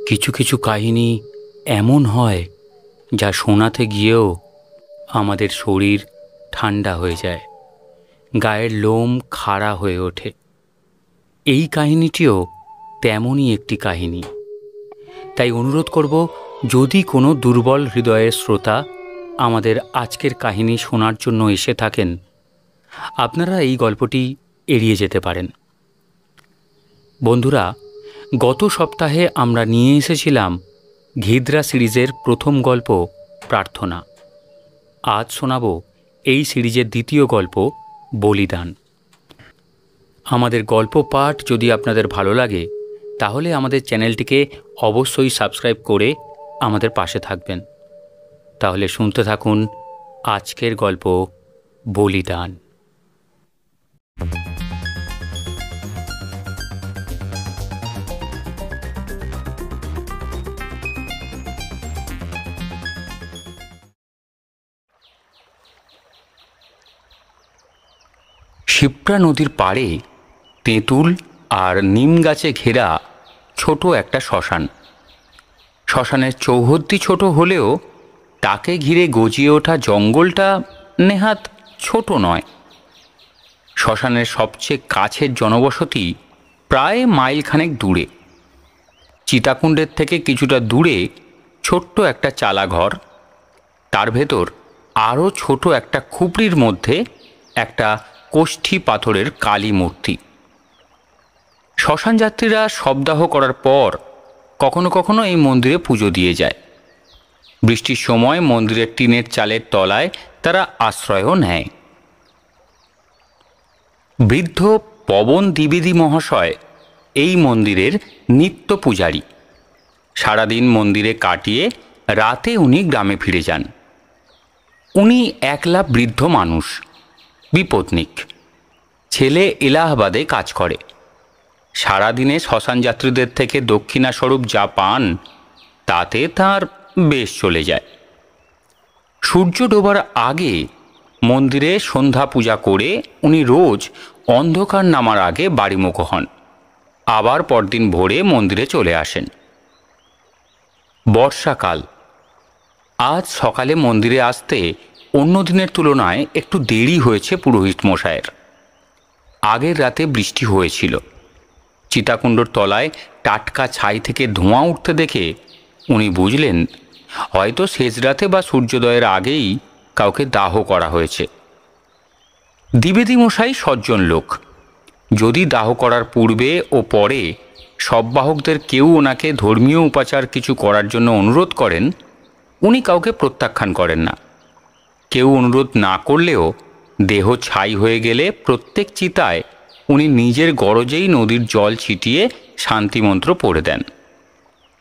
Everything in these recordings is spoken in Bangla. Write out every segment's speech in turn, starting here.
কিছু কিছু কাহিনী এমন হয় যা শোনাতে গিয়েও আমাদের শরীর ঠান্ডা হয়ে যায়, গায়ের লোম খাড়া হয়ে ওঠে। এই কাহিনীটিও তেমনই একটি কাহিনী। তাই অনুরোধ করব, যদি কোনো দুর্বল হৃদয়ের শ্রোতা আমাদের আজকের কাহিনী শোনার জন্য এসে থাকেন, আপনারা এই গল্পটি এড়িয়ে যেতে পারেন। বন্ধুরা, গত সপ্তাহে আমরা নিয়ে এসেছিলাম ঘিদ্রা সিরিজের প্রথম গল্প প্রার্থনা। আজ শোনাব এই সিরিজের দ্বিতীয় গল্প বলিদান। আমাদের গল্প পাঠ যদি আপনাদের ভালো লাগে, তাহলে আমাদের চ্যানেলটিকে অবশ্যই সাবস্ক্রাইব করে আমাদের পাশে থাকবেন। তাহলে শুনতে থাকুন আজকের গল্প বলিদান। শিপ্রা নদীর পাড়ে তেঁতুল আর নিম গাছে ঘেরা ছোট একটা শ্মশান। শ্মশানের চৌহদ্দি ছোট হলেও তাকে ঘিরে গজিয়ে ওঠা জঙ্গলটা নেহাত ছোট নয়। শ্মশানের সবচেয়ে কাছের জনবসতি প্রায় মাইলখানেক দূরে। চিতাকুণ্ডের থেকে কিছুটা দূরে ছোট্ট একটা চালাঘর, তার ভেতর আরও ছোট একটা খুপড়ির মধ্যে একটা কোষ্ঠী পাথরের কালী মূর্তি। শ্মশান যাত্রীরা শবদাহ করার পর কখনো কখনো এই মন্দিরে পুজো দিয়ে যায়। বৃষ্টির সময় মন্দিরের টিনের চালের তলায় তারা আশ্রয়ও নেয়। বৃদ্ধ পবন দ্বিবেদী মহাশয় এই মন্দিরের নিত্য পূজারী। সারাদিন মন্দিরে কাটিয়ে রাতে উনি গ্রামে ফিরে যান। উনি একলা বৃদ্ধ মানুষ, বিপত্নিক। ছেলে এলাহাবাদে কাজ করে। সারাদিনে শ্মশান যাত্রীদের থেকে দক্ষিণাস্বরূপ যা পান তাতে তাঁর বেশ চলে যায়। সূর্য ডোবার আগে মন্দিরে সন্ধ্যা পূজা করে উনি রোজ অন্ধকার নামার আগে বাড়িমুখ হন, আবার পরদিন ভোরে মন্দিরে চলে আসেন। বর্ষাকাল। আজ সকালে মন্দিরে আসতে অন্য দিনের তুলনায় একটু দেরি হয়েছে পুরোহিত মশায়ের। আগের রাতে বৃষ্টি হয়েছিল। চিতাকুণ্ডর তলায় টাটকা ছাই থেকে ধোঁয়া উঠতে দেখে উনি বুঝলেন হয়তো শেষ রাতে বা সূর্যোদয়ের আগেই কাউকে দাহ করা হয়েছে। দ্বিবেদী মশাই সজ্জন লোক। যদি দাহ করার পূর্বে ও পরে সব বাহকদের কেউ ওনাকে ধর্মীয় উপাচার কিছু করার জন্য অনুরোধ করেন, উনি কাউকে প্রত্যাখ্যান করেন না। কেউ অনুরোধ না করলেও দেহ ছাই হয়ে গেলে প্রত্যেক চিতায় উনি নিজের গরজেই নদীর জল ছিটিয়ে শান্তিমন্ত্র পড়ে দেন।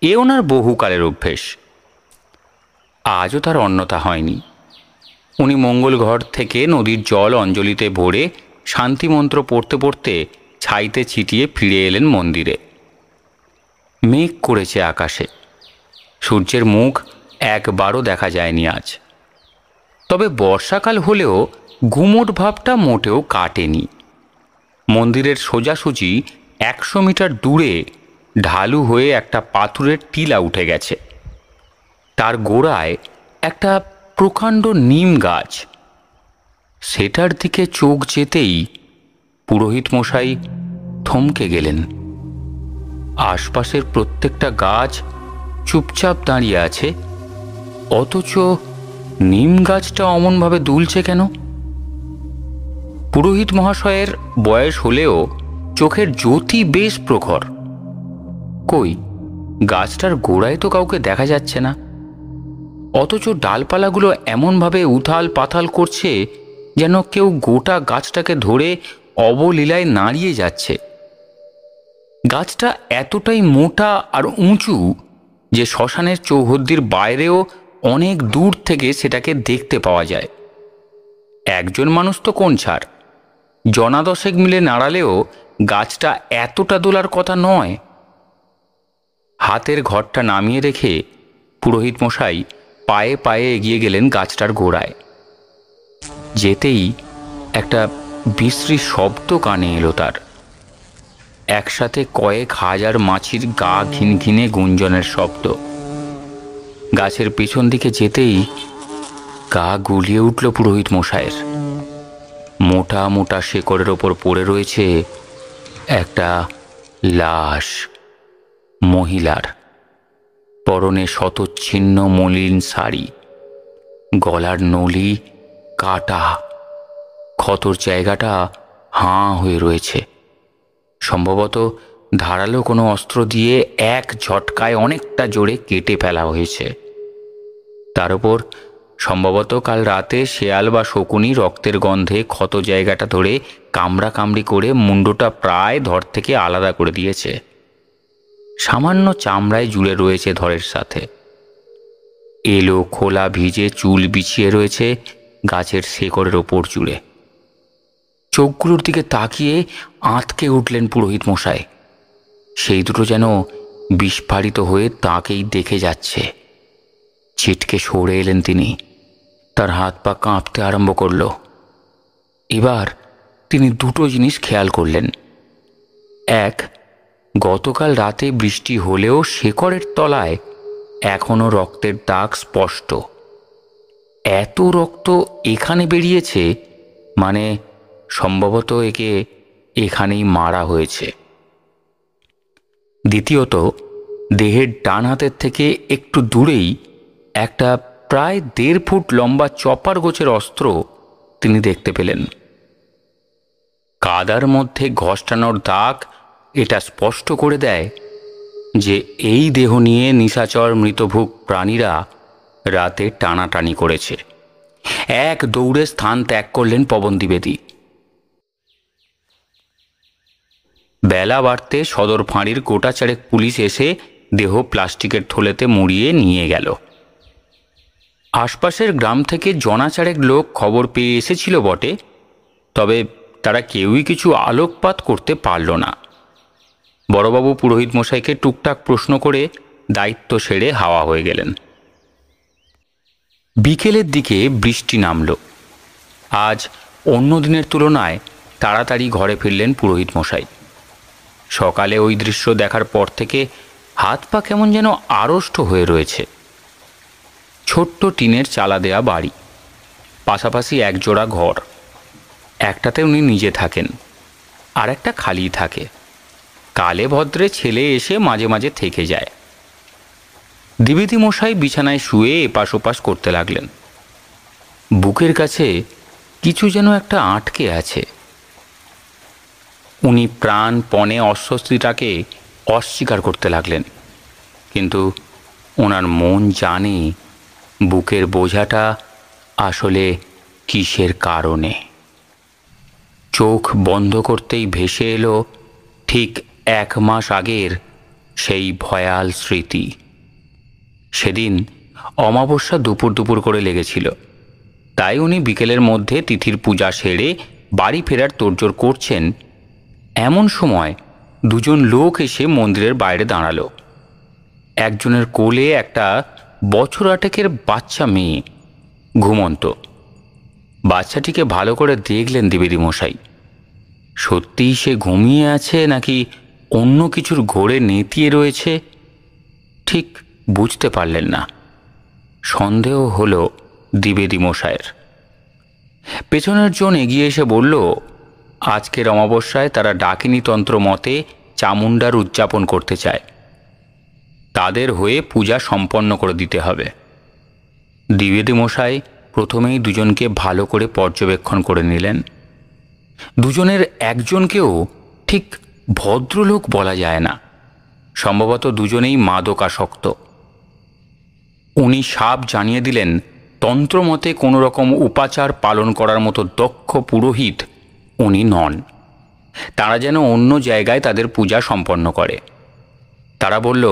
এ ওনার বহুকালের অভ্যেস। আজও তার অন্যথা হয়নি। উনি মঙ্গল ঘর থেকে নদীর জল অঞ্জলিতে ভরে শান্তিমন্ত্র পড়তে পড়তে ছাইতে ছিটিয়ে ফিরে এলেন মন্দিরে। মেঘ করেছে আকাশে। সূর্যের মুখ একবারও দেখা যায়নি আজ। তবে বর্ষাকাল হলেও গুমোট ভাবটা মোটেও কাটেনি। মন্দিরের সোজাসুজি 100 মিটার দূরে ঢালু হয়ে একটা পাথরের টিলা উঠে গেছে। তার গোড়ায় একটা প্রকাণ্ড নিম গাছ। সেটার দিকে চোখ যেতেই পুরোহিত মশাই থমকে গেলেন। আশপাশের প্রত্যেকটা গাছ চুপচাপ দাঁড়িয়ে আছে, অথচ নিম গাছটা অমনভাবে দুলছে কেন? পুরোহিত মহাশয়ের বয়স হলেও চোখের জ্যোতি বেশ প্রখর। কই, গাছটার গোড়ায় তো কাউকে দেখা যাচ্ছে না, অথচ ডালপালাগুলো এমনভাবে উথাল পাথাল করছে যেন কেউ গোটা গাছটাকে ধরে অবলীলায় নাড়িয়ে যাচ্ছে। গাছটা এতটাই মোটা আর উঁচু যে শ্মশানের চৌহদ্দির বাইরেও অনেক দূর থেকে সেটাকে দেখতে পাওয়া যায়। একজন মানুষ তো কোন ছাড়, জনা দশেক মিলে নাড়ালেও গাছটা এতটা দোলার কথা নয়। হাতের ঘরটা নামিয়ে রেখে পুরোহিত মশাই পায়ে পায়ে এগিয়ে গেলেন গাছটার গোড়ায়। যেতেই একটা বিশ্রী শব্দ কানে এলো তার। একসাথে কয়েক হাজার মাছির গা ঘিনঘিনে গুঞ্জনের শব্দ। গাছের পেছন দিকে যেতেই গা গুলিয়ে উঠল পুরোহিত মশাইয়ের। মোটা মোটা শেকড়ের ওপর পড়ে রয়েছে একটা লাশ, মহিলার। পরনে শতচ্ছিন্ন মলিন শাড়ি, গলার নলি কাটা, ক্ষতর জায়গাটা হাঁ হয়ে রয়েছে। সম্ভবত ধারালো কোনো অস্ত্র দিয়ে এক ঝটকায় অনেকটা জোরে কেটে ফেলা হয়েছে। তার উপর সম্ভবত কাল রাতে শেয়াল বা শকুনি রক্তের গন্ধে ক্ষত জায়গাটা ধরে কামড়া কামড়ি করে মুন্ডটা প্রায় ধর থেকে আলাদা করে দিয়েছে। সামান্য চামড়ায় জুড়ে রয়েছে ধরের সাথে। এলো খোলা ভিজে চুল বিছিয়ে রয়েছে গাছের শেকড়ের ওপর জুড়ে। চোখগুলোর দিকে তাকিয়ে আঁতকে উঠলেন পুরোহিত মশাই। সেই দুটো যেন বিস্ফারিত হয়ে তাঁকেই দেখে যাচ্ছে। ছিটকে সরে এলেন তিনি। তার হাত পা কাঁপতে আরম্ভ করল। এবার তিনি দুটো জিনিস খেয়াল করলেন। এক, গতকাল রাতে বৃষ্টি হলেও শেকড়ের তলায় এখনো রক্তের দাগ স্পষ্ট। এত রক্ত এখানে বেরিয়েছে মানে সম্ভবত একে এখানেই মারা হয়েছে। দ্বিতীয়ত, দেহের ডান হাতের থেকে একটু দূরেই একটা প্রায় 1.5 ফুট লম্বা চপার গোছের অস্ত্র তিনি দেখতে পেলেন। কাদার মধ্যে ঘষ্টানোর দাগ এটা স্পষ্ট করে দেয় যে এই দেহ নিয়ে নিশাচর মৃতভোগ প্রাণীরা রাতে টানাটানি করেছে। এক দৌড়ে স্থান ত্যাগ করলেন পবন দ্বিবেদী। বেলা বাড়তে সদর ফাঁড়ির গোটা চারেক পুলিশ এসে দেহ প্লাস্টিকের থলেতে মুড়িয়ে নিয়ে গেল। আশপাশের গ্রাম থেকে জনাচারেক লোক খবর পেয়ে এসেছিল বটে, তবে তারা কেউই কিছু আলোকপাত করতে পারল না। বড়বাবু পুরোহিত মশাইকে টুকটাক প্রশ্ন করে দায়িত্ব সেরে হাওয়া হয়ে গেলেন। বিকেলের দিকে বৃষ্টি নামল। আজ অন্য দিনের তুলনায় তাড়াতাড়ি ঘরে ফিরলেন পুরোহিত মশাই। সকালে ওই দৃশ্য দেখার পর থেকে হাত পা কেমন যেন আড়ষ্ট হয়ে রয়েছে। ছোট্ট টিনের চালা দেয়া বাড়ি, পাশাপাশি একজোড়া ঘর। একটাতে উনি নিজে থাকেন, আর একটা খালি থাকে। কালে ভদ্রে ছেলে এসে মাঝে মাঝে থেকে যায়। দ্বিবেদী মশাই বিছানায় শুয়ে এপাশ ওপাশ করতে লাগলেন। বুকের কাছে কিছু যেন একটা আটকে আছে। উনি প্রাণপণে অস্বস্তিটাকে অস্বীকার করতে লাগলেন, কিন্তু ওনার মন জানে বুকের বোঝাটা আসলে কিসের কারণে। চোখ বন্ধ করতেই ভেসে এলো ঠিক 1 মাস আগের সেই ভয়াল স্মৃতি। সেদিন অমাবস্যা দুপুর দুপুর করে লেগেছিল, তাই উনি বিকেলের মধ্যে তিথির পূজা সেরে বাড়ি ফেরার তোড়জোড় করছেন। এমন সময় দুজন লোক এসে মন্দিরের বাইরে দাঁড়ালো। একজনের কোলে একটা 8 বছরের বাচ্চা মেয়ে, ঘুমন্ত। বাচ্চাটিকে ভালো করে দেখলেন দ্বিবেদী মশাই। সত্যিই সে ঘুমিয়ে আছে নাকি অন্য কিছুর ঘোরে নেতিয়ে রয়েছে ঠিক বুঝতে পারলেন না। সন্দেহ হলো দ্বিবেদী মশাইয়ের। পেছনের জন এগিয়ে এসে বলল, আজকের অমাবস্যায় তারা ডাকিনী তন্ত্র মতে চামুণ্ডার উদযাপন করতে চায়। তাদের হয়ে পূজা সম্পন্ন করে দিতে হবে। দ্বিবেদী মশাই প্রথমেই দুজনকে ভালো করে পর্যবেক্ষণ করে নিলেন। দুজনের একজনকেও ঠিক ভদ্রলোক বলা যায় না। সম্ভবত দুজনেই মাদকাসক্ত। উনি সাপ জানিয়ে দিলেন তন্ত্রমতে কোনো রকম উপাচার পালন করার মতো দক্ষ পুরোহিত উনি নন। তারা যেন অন্য জায়গায় তাদের পূজা সম্পন্ন করে। তারা বলল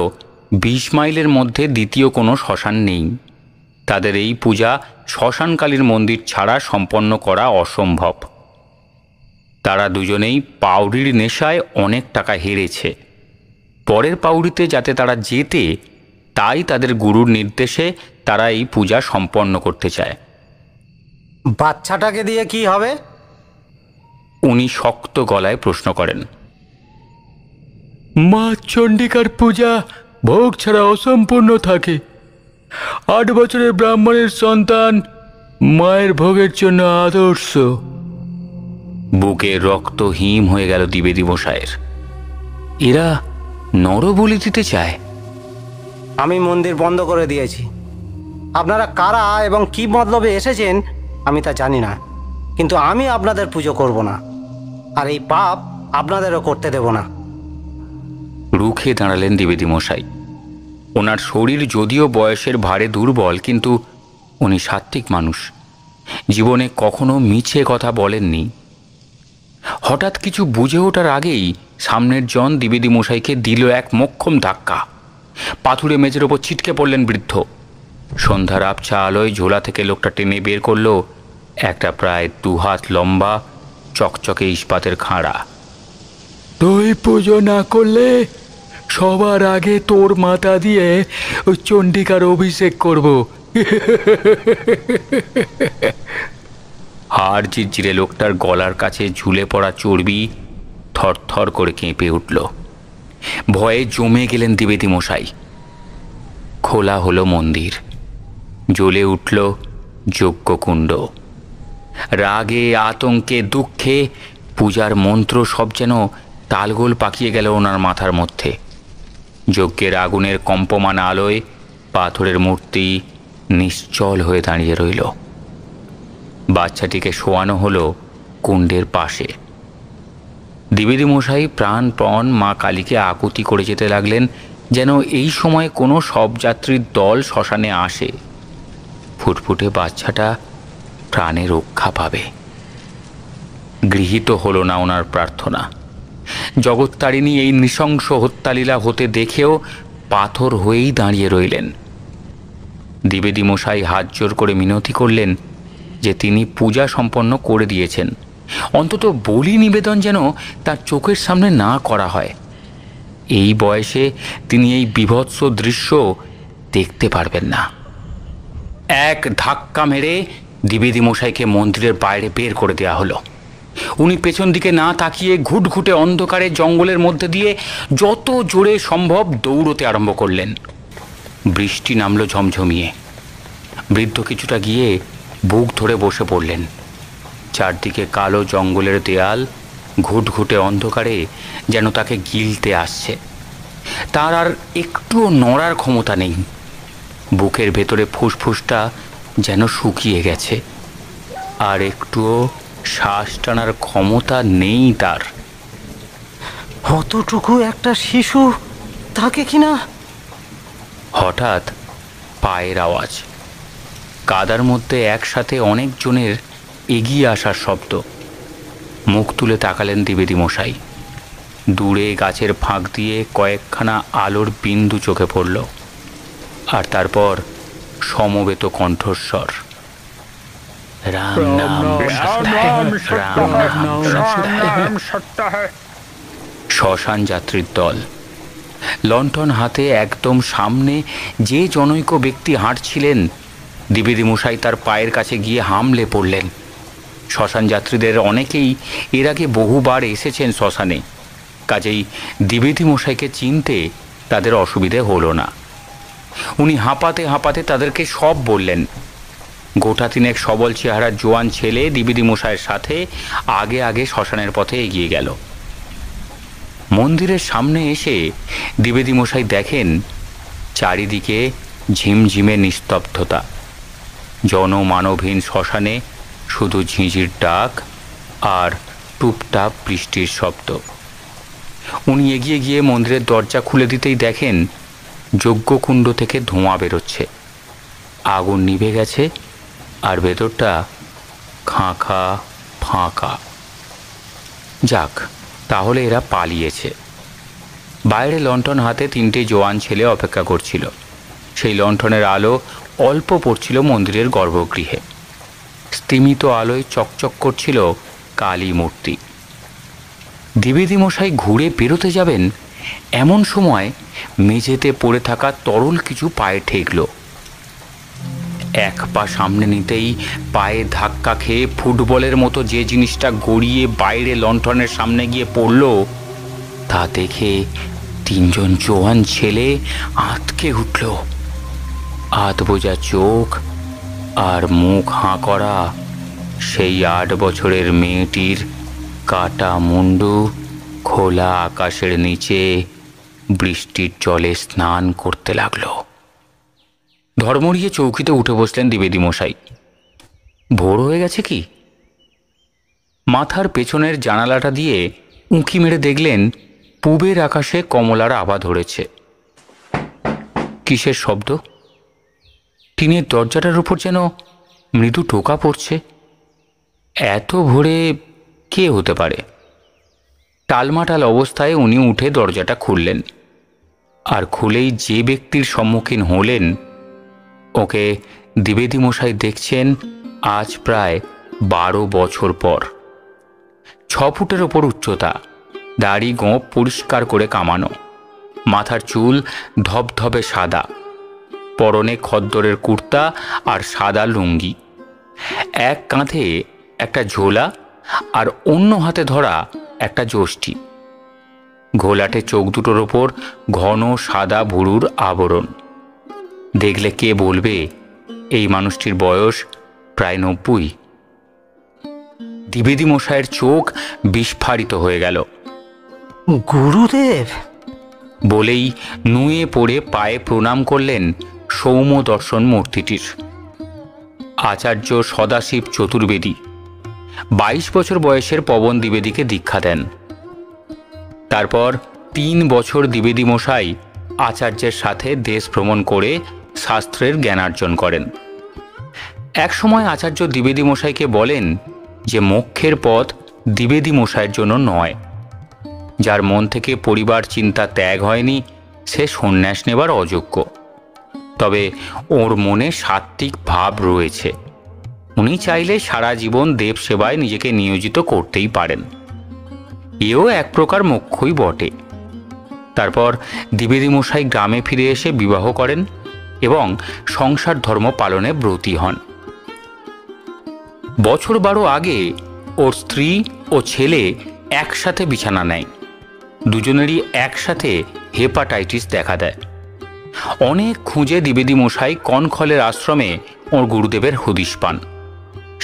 20 মাইলের মধ্যে দ্বিতীয় কোনো শ্মশান নেই। তাদের এই পূজা শ্মশানকালীর মন্দির ছাড়া সম্পন্ন করা অসম্ভব। তারা দুজনেই পাউরির নেশায় অনেক টাকা হেরেছে। পরের পাউরিতে যাতে তারা জেতে, তাই তাদের গুরুর নির্দেশে তারা এই পূজা সম্পন্ন করতে চায়। বাচ্চাটাকে দিয়ে কি হবে? উনি শক্ত গলায় প্রশ্ন করেন। মা চণ্ডিকার পূজা ভোগ ছাড়া অসম্পূর্ণ থাকে। 8 বছরের ব্রাহ্মণের সন্তান মায়ের ভোগের জন্য আদর্শ। বুকে রক্ত হিম হয়ে গেল দ্বিবেদী মশাইয়ের। এরা নরবলি দিতে চায়? আমি মন্দির বন্ধ করে দিয়েছি। আপনারা কারা এবং কি মতলবে এসেছেন আমি তা জানি না, কিন্তু আমি আপনাদের পুজো করব না, আর এই পাপ আপনাদেরও করতে দেব না। রুখে দাঁড়ালেন দ্বিবেদী মশাই। ওনার শরীর যদিও বয়সের ভারে দুর্বল, কিন্তু উনি সাত্ত্বিক মানুষ, জীবনে কখনো মিছে কথা বলেননি। হঠাৎ কিছু বুঝে ওঠার আগেই সামনের জন দ্বিবেদী মশাইকে দিল এক মোক্ষম ধাক্কা। পাথুরে মেঝের ওপর ছিটকে পড়লেন বৃদ্ধ। সন্ধ্যার আবছা আলোয় ঝোলা থেকে লোকটা টেনে বের করল একটা প্রায় 2 হাত লম্বা চকচকে ইস্পাতের খাঁড়া। তুই পুজো না করলে সবার আগে তোর মাথা দিয়ে ওই চণ্ডিকার অভিষেক করব। হাড় জিরজিরে লোকটার গলার কাছে ঝুলে পড়া চর্বি থরথর করে কেঁপে উঠল। ভয়ে জমে গেলেন দ্বিবেদী মশাই। খোলা হলো মন্দির, জ্বলে উঠল যজ্ঞকুণ্ড। রাগে, আতঙ্কে, দুঃখে পূজার মন্ত্র সব যেন তালগোল পাকিয়ে গেল ওনার মাথার মধ্যে। যজ্ঞের আগুনের কম্পমান আলোয় পাথরের মূর্তি নিশ্চল হয়ে দাঁড়িয়ে রইল। বাচ্চাটিকে শোয়ানো হলো কুণ্ডের পাশে। দ্বিবেদী মশাই প্রাণপণ মা কালীকে আকুতি করে যেতে লাগলেন, যেন এই সময় কোনো শবযাত্রীর দল শ্মশানে আসে। ফুটফুটে বাচ্চাটা প্রাণে রক্ষা পাবে। গৃহীত হলো না ওনার প্রার্থনা। জগত্তারিণী এই নৃশংস হত্যালীলা হতে দেখেও পাথর হয়েই দাঁড়িয়ে রইলেন। দ্বিবেদী মশাই হাত জোর করে মিনতি করলেন যে তিনি পূজা সম্পন্ন করে দিয়েছেন, অন্তত বলি নিবেদন যেন তার চোখের সামনে না করা হয়। এই বয়সে তিনি এই বীভৎস দৃশ্য দেখতে পারবেন না। এক ধাক্কা মেরে দ্বিবেদী মশাইকে মন্দিরের বাইরে বের করে দেওয়া হলো। উনি পেছন দিকে না তাকিয়ে ঘুটঘুটে অন্ধকারে জঙ্গলের মধ্যে দিয়ে যত জোরে সম্ভব দৌড়তে আরম্ভ করলেন। বৃষ্টি নামলো ঝমঝমিয়ে। বৃদ্ধ কিছুটা গিয়ে বুক ধরে বসে পড়লেন। চারদিকে কালো জঙ্গলের দেয়াল ঘুটঘুটে অন্ধকারে যেন তাকে গিলতে আসছে। তার আর একটুও নড়ার ক্ষমতা নেই। বুকের ভেতরে ফুসফুসটা যেন শুকিয়ে গেছে, আর একটুও শ্বাস টানার ক্ষমতা নেই তার। অতটুকু একটা শিশু থাকে কিনা। হঠাৎ পায়ের আওয়াজ, কাদার মধ্যে একসাথে অনেকজনের এগিয়ে আসার শব্দ। মুখ তুলে তাকালেন দ্বিবেদী মশাই। দূরে গাছের ফাঁক দিয়ে কয়েকখানা আলোর বিন্দু চোখে পড়ল, আর তারপর সমবেত কণ্ঠস্বর, রাম নাম শ্মশান যাত্রীর দল। লণ্ঠন হাতে একদম সামনে যে জনৈক ব্যক্তি হাঁটছিলেন, দ্বিবেদী মশাই তার পায়ের কাছে গিয়ে হামলে পড়লেন। শ্মশান যাত্রীদের অনেকেই এর আগে বহুবার এসেছেন শ্মশানে, কাজেই দ্বিবেদী মশাইকে চিনতে তাদের অসুবিধে হলো না। উনি হাঁপাতে হাঁপাতে তাদেরকে সব বললেন। গোটা তিনেক সবল চেহারার জোয়ান ছেলে দ্বিবেদী মশাইয়ের সাথে আগে আগে শ্মশানের পথে এগিয়ে গেল। মন্দিরের সামনে এসে দ্বিবেদী মশাই দেখেন চারিদিকে ঝিমঝিমে নিস্তব্ধতা। জনমানবহীন শ্মশানে শুধু ঝিঁঝির ডাক আর টুপটাপ বৃষ্টির শব্দ। উনি এগিয়ে গিয়ে মন্দিরের দরজা খুলে দিতেই দেখেন যজ্ঞকুণ্ড থেকে ধোঁয়া বেরোচ্ছে। আগুন নিভে গেছে, আর ভেতরটা খাঁখা ফাঁকা। যাক, তাহলে এরা পালিয়েছে। বাইরে লণ্ঠন হাতে 3টে জোয়ান ছেলে অপেক্ষা করছিল। সেই লণ্ঠনের আলো অল্প পড়ছিল মন্দিরের গর্ভগৃহে। স্তিমিত আলোয় চকচক করছিল কালী মূর্তি। দ্বিবেদী মশাই ঘুরে বেরোতে যাবেন, এমন সময় মেঝেতে পড়ে থাকা তরল কিছু পায়ে ঠেকল। এক পা সামনে নিতেই পায়ে ধাক্কা খেয়ে ফুটবলের মতো যে জিনিসটা গড়িয়ে বাইরে লণ্ঠনের সামনে গিয়ে পড়ল, তা দেখে তিনজন জোয়ান ছেলে আঁতকে উঠল। আধ বোঝা চোখ আর মুখ হাঁ করা সেই 8 বছরের মেয়েটির কাটা মুন্ডু খোলা আকাশের নিচে বৃষ্টির জলে স্নান করতে লাগলো। ধর্মরিয়ে চৌকিতে উঠে বসলেন দ্বিবেদী মশাই। ভোর হয়ে গেছে কি? মাথার পেছনের জানালাটা দিয়ে উঁকি মেরে দেখলেন পূবের আকাশে কমলার আভা ধরেছে। কিসের শব্দ? টিনের দরজাটার উপর যেন মৃদু টোকা পড়ছে। এত ভোরে কে হতে পারে? টালমাটাল অবস্থায় উনি উঠে দরজাটা খুললেন, আর খুলেই যে ব্যক্তির সম্মুখীন হলেন ওকে দ্বিবেদী মশাই দেখছেন আজ প্রায় 12 বছর পর। 6 ফুটের ওপর উচ্চতা, দাড়ি গোঁফ পরিষ্কার করে কামানো, মাথার চুল ধবধবে সাদা, পরনে খদ্দরের কুর্তা আর সাদা লুঙ্গি, এক কাঁধে একটা ঝোলা আর অন্য হাতে ধরা একটা যষ্টি, ঘোলাটে চোখ দুটোর ওপর ঘন সাদা ভুরুর আবরণ। দেখলে কে বলবে এই মানুষটির বয়স প্রায় 90। দ্বিবেদী মশাইয়ের চোখ বিস্ফারিত হয়ে গেল। গুরুদেব! বলেই নুয়ে পড়ে পায়ে প্রণাম করলেন সৌম্য দর্শন মূর্তিটির। আচার্য সদাশিব চতুর্বেদী 22 বছর বয়সের পবন দ্বিবেদীকে দীক্ষা দেন। তারপর 3 বছর দ্বিবেদী মশাই আচার্যের সাথে দেশ ভ্রমণ করে শাস্ত্রের জ্ঞানার্জন করেন। এক সময় আচার্য দ্বিবেদী মশাইকে বলেন যে মোক্ষের পথ দ্বিবেদী মশাইয়ের জন্য নয়। যার মন থেকে পরিবার চিন্তা ত্যাগ হয়নি সে সন্ন্যাস নেবার অযোগ্য। তবে ওর মনে সাত্ত্বিক ভাব রয়েছে, উনি চাইলে সারা জীবন দেব সেবায় নিজেকে নিয়োজিত করতেই পারেন। এও এক প্রকার মোক্ষই বটে। তারপর দ্বিবেদী মশাই গ্রামে ফিরে এসে বিবাহ করেন এবং সংসার ধর্ম পালনে ব্রতী হন। বছর 12 আগে ওর স্ত্রী ও ছেলে একসাথে বিছানা নেয়। দুজনেরই একসাথে হেপাটাইটিস দেখা দেয়। অনেক খুঁজে দ্বিবেদী মশাই কনখলের আশ্রমে ওর গুরুদেবের হদিশ পান।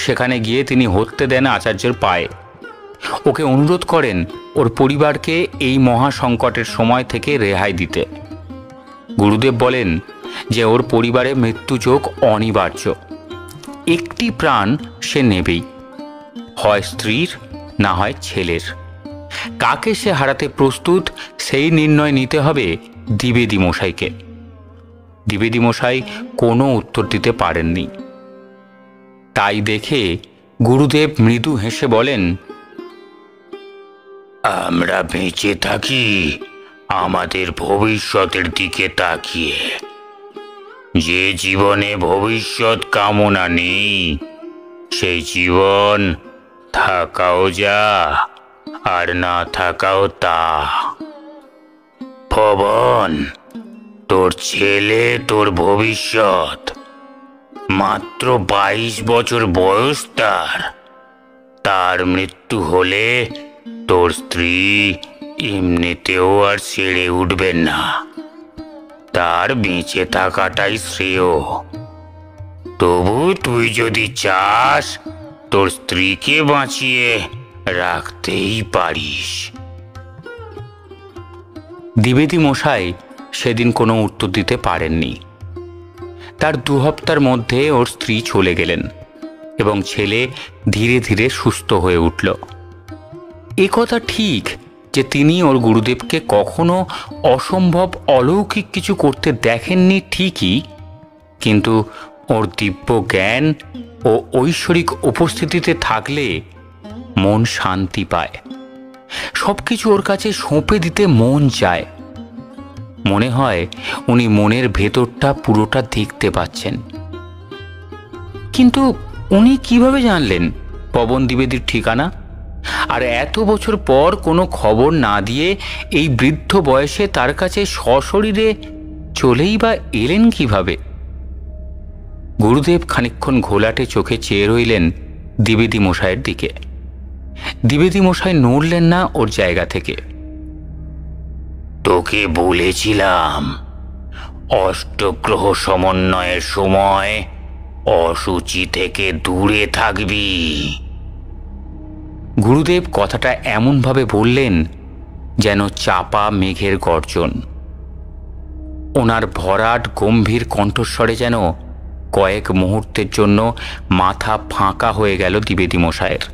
সেখানে গিয়ে তিনি হত্যে দেন আচার্যের পায়ে। ওকে অনুরোধ করেন ওর পরিবারকে এই মহা সংকটের সময় থেকে রেহাই দিতে। গুরুদেব বলেন যে ওর পরিবারে মৃত্যুযোগ অনিবার্য, একটি প্রাণ সে নেবেই, হয় স্ত্রীর না হয় ছেলের। কাকে সে হারাতে প্রস্তুত সেই নির্ণয় নিতে হবে দ্বিবেদী মশাইকে। দ্বিবেদী মশাই কোনো উত্তর দিতে পারেননি। তাই দেখে গুরুদেব মৃদু হেসে বলেন, আমরা বেঁচে থাকি আমাদের ভবিষ্যতের দিকে তাকিয়ে। যে জীবনে ভবিষ্যৎ কামনা নেই সেই জীবন থাকাও যা আর না থাকাও তা। পবন, তোর ছেলে তোর ভবিষ্যৎ। মাত্র 22 বছর বয়স তার মৃত্যু হলে তোর স্ত্রী এমনিতেও আর ছেড়ে উঠবেন না। তার বেঁচে থাকাটাই শ্রেয়। তবু তুই যদি চাস তোর স্ত্রীকে বাঁচিয়ে রাখতেই পারিস। দ্বিবেদী মশাই সেদিন কোনো উত্তর দিতে পারেননি। তার 2 হপ্তার মধ্যে ওর স্ত্রী চলে গেলেন এবং ছেলে ধীরে ধীরে সুস্থ হয়ে উঠল। এ কথা ঠিক যে তিনি ওর গুরুদেবকে কখনো অসম্ভব অলৌকিক কিছু করতে দেখেননি ঠিকই, কিন্তু ওর দিব্য জ্ঞান ও ঐশ্বরিক উপস্থিতিতে থাকলে মন শান্তি পায়। সব কিছু ওর কাছে সঁপে দিতে মন চায়। মনে হয় উনি মনের ভেতরটা পুরোটা দেখতে পাচ্ছেন। কিন্তু উনি কিভাবে জানলেন পবন দ্বিবেদীর ঠিকানা? আর এত বছর পর কোনো খবর না দিয়ে এই বৃদ্ধ বয়সে তার কাছে সশরীরে চলেই বা এলেন কিভাবে? গুরুদেব খানিকক্ষণ ঘোলাটে চোখে চেয়ে রইলেন দ্বিবেদী মশাইয়ের দিকে। দ্বিবেদী মশাই নড়লেন না ওর জায়গা থেকে। তোকে বলেছিলাম অষ্টগ্রহ সমন্বয়ের সময় অসুচি থেকে দূরে থাকবি। গুরুদেব কথাটা এমনভাবে বললেন যেন চাপা মেঘের গর্জন। ওনার ভরাট গম্ভীর কণ্ঠস্বরে যেন কয়েক মুহূর্তের জন্য মাথা ফাঁকা হয়ে গেল দ্বিবেদী মশায়ের।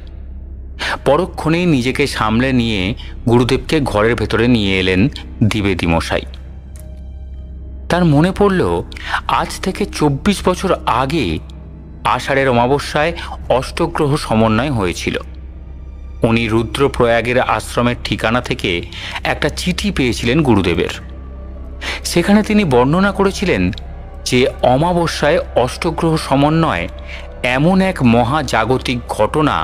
পরক্ষণেই নিজেকে সামলে নিয়ে গুরুদেবকে ঘরের ভেতরে নিয়ে এলেন দ্বিবেদী মশাই। তার মনে পড়ল আজ থেকে 24 বছর আগে আষাঢ়ের অমাবস্যায় অষ্টগ্রহ সমন্বয় হয়েছিল। উনি রুদ্রপ্রয়াগের আশ্রমের ঠিকানা থেকে একটা চিঠি পেয়েছিলেন গুরুদেবের। সেখানে তিনি বর্ণনা করেছিলেন যে অমাবস্যায় অষ্টগ্রহ সমন্বয় এমন এক মহাজাগতিক ঘটনা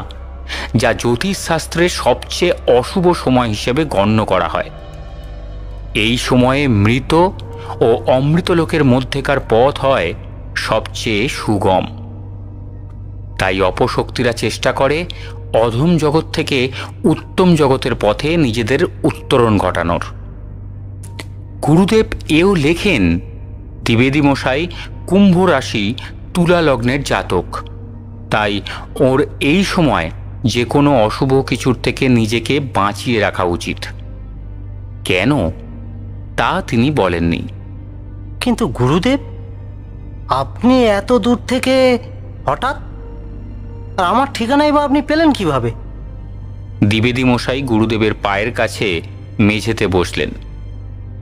যা জ্যোতিষশাস্ত্রের সবচেয়ে অশুভ সময় হিসেবে গণ্য করা হয়। এই সময়ে মৃত ও অমৃত লোকের মধ্যেকার পথ হয় সবচেয়ে সুগম। তাই অপশক্তিরা চেষ্টা করে অধম জগৎ থেকে উত্তম জগতের পথে নিজেদের উত্তরণ ঘটানোর। গুরুদেব এও লেখেন দ্বিবেদী মশাই কুম্ভ রাশি তুলা লগ্নের জাতক, তাই ওর এই সময় যে কোনো অশুভ কিছুর থেকে নিজেকে বাঁচিয়ে রাখা উচিত। কেন তা তিনি বলেননি। কিন্তু গুরুদেব, আপনি এত দূর থেকে হঠাৎ, আর আমার ঠিকানাই বা আপনি পেলেন কিভাবে? দ্বিবেদী মশাই গুরুদেবের পায়ের কাছে মেঝেতে বসলেন।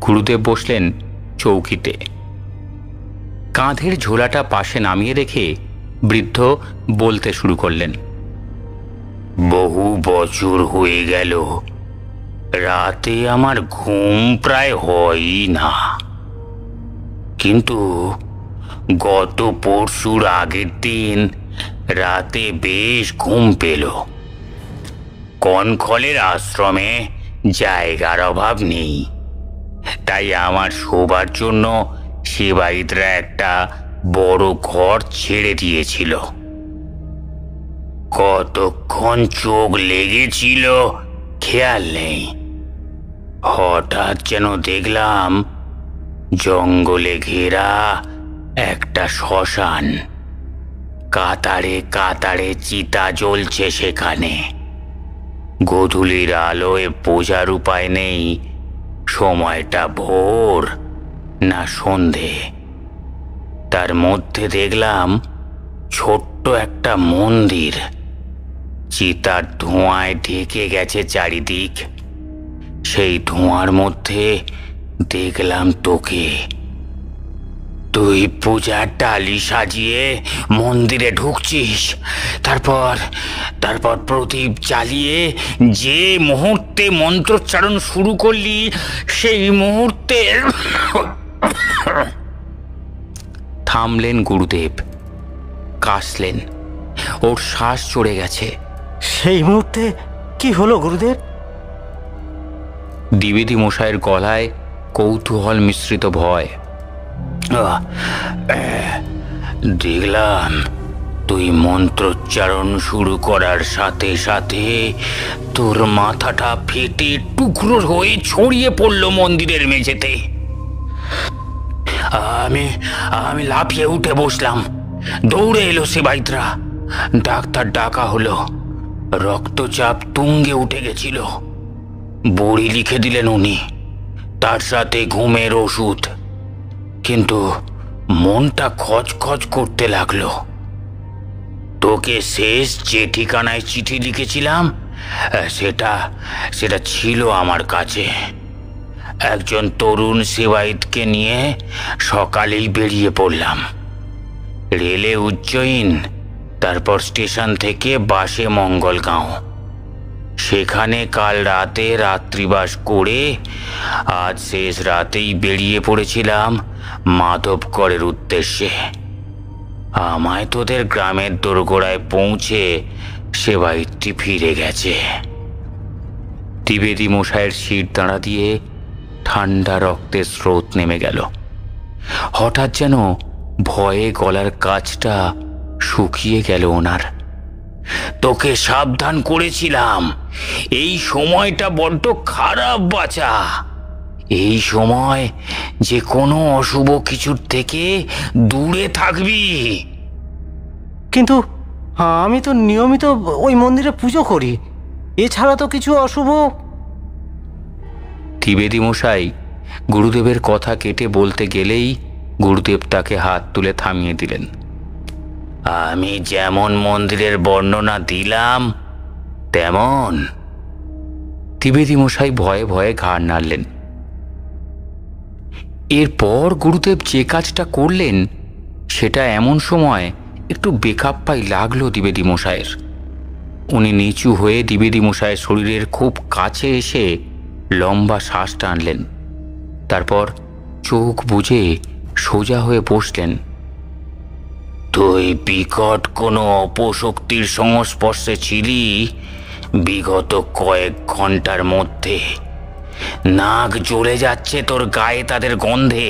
গুরুদেব বসলেন চৌকিতে। কাঁধের ঝোলাটা পাশে নামিয়ে রেখে বৃদ্ধ বলতে শুরু করলেন। বহু বছর হয়ে গেল রাতে আমার ঘুম প্রায় হয়ই না, কিন্তু গত পরশুর আগের দিন রাতে বেশ ঘুম পেল। কনখলের আশ্রমে জায়গার অভাব নেই, তাই আমার শোবার জন্য সেবায়িতরা একটা বড় ঘর ছেড়ে দিয়েছিল। কতক্ষণ চোখ লেগেছিল খেয়াল নেই। হঠাৎ যেন দেখলাম জঙ্গলে ঘেরা একটা শ্মশান, কাতারে কাতারে চিতা জ্বলছে সেখানে। গোধূলির আলোয় বোঝার উপায় নেই সময়টা ভোর না সন্ধে। তার মধ্যে দেখলাম ছোট্ট একটা মন্দির, চিতার ধোঁয়ায় ঢেকে গেছে চারিদিক। সেই ধোঁয়ার মধ্যে দেখলাম তোকে। তুই পূজার ডালি সাজিয়ে মন্দিরে ঢুকছিস, তারপর প্রদীপ জ্বালিয়ে যে মুহূর্তে মন্ত্রোচ্চারণ শুরু করলি সেই মুহূর্তে থামলেন গুরুদেব, কাশলেন। ওর শ্বাস চড়ে গেছে। সেই মুহূর্তে কি হলো গুরুদেব? দ্বিবেদী মশাইয়ের গলায় কৌতূহল মিশ্রিত ভয়। দেখলাম তুই মন্ত্রোচ্চারণ শুরু করার সাথে সাথে তোর মাথাটা ফেটে টুকরো হয়ে ছড়িয়ে পড়ল মন্দিরের মেঝেতে। আমি লাফিয়ে উঠে বসলাম। দৌড়ে এলো সেবায়িতরা। ডাক্তার ডাকা হলো। রক্তচাপ তুঙ্গে উঠে গেছিল। বড়ি লিখে দিলেন উনি, তার সাথে ঘুমের ওষুধ। কিন্তু মনটা খচখচ করতে লাগলো। তোকে শেষ যে ঠিকানায় চিঠি লিখেছিলাম সেটা ছিল আমার কাছে। একজন তরুণ সেবায়িতকে নিয়ে সকালেই বেরিয়ে পড়লাম। রেলে উজ্জয়িন, তারপর স্টেশন থেকে বাসে মঙ্গলগাঁও। সেখানে কাল রাতে রাত্রিবাস করে আজ শেষ রাতেই বেরিয়ে পড়েছিলাম মাধবগড়ের উদ্দেশ্যে। আমায় তোদের গ্রামের দোরগোড়ায় পৌঁছে সেবায়িতটি ফিরে গেছে। দ্বিবেদী মশাইয়ের শির দাঁড়া দিয়ে ঠান্ডা রক্তের স্রোত নেমে গেল। হঠাৎ যেন ভয়ে গলার কাছটা শুকিয়ে গেল ওনার। তোকে সাবধান করেছিলাম, এই সময়টা বড্ড খারাপ বাছা। এই সময় যে কোনো অশুভ কিছুর থেকে দূরে থাকবি। কিন্তু আমি তো নিয়মিত ওই মন্দিরে পুজো করি, এছাড়া তো কিছু অশুভ। দ্বিবেদী মশাই গুরুদেবের কথা কেটে বলতে গেলেই গুরুদেব তাকে হাত তুলে থামিয়ে দিলেন। আমি যেমন মন্দিরের বর্ণনা দিলাম তেমন। দ্বিবেদী মশাই ভয়ে ভয়ে ঘাড় নাড়লেন। এরপর গুরুদেব যে কাজটা করলেন সেটা এমন সময় একটু বেখাপ্পাই লাগলো দ্বিবেদী মশাইয়ের। উনি নিচু হয়ে দ্বিবেদী মশাইয়ের শরীরের খুব কাছে এসে লম্বা শ্বাস টানলেন। তারপর চোখ বুজে সোজা হয়ে বসলেন। তুই বিকট কোনো অপশক্তির সংস্পর্শে ছিলি বিগত কয়েক ঘন্টার মধ্যে। নাক জ্বলে যাচ্ছে তোর গায়ে তাদের গন্ধে।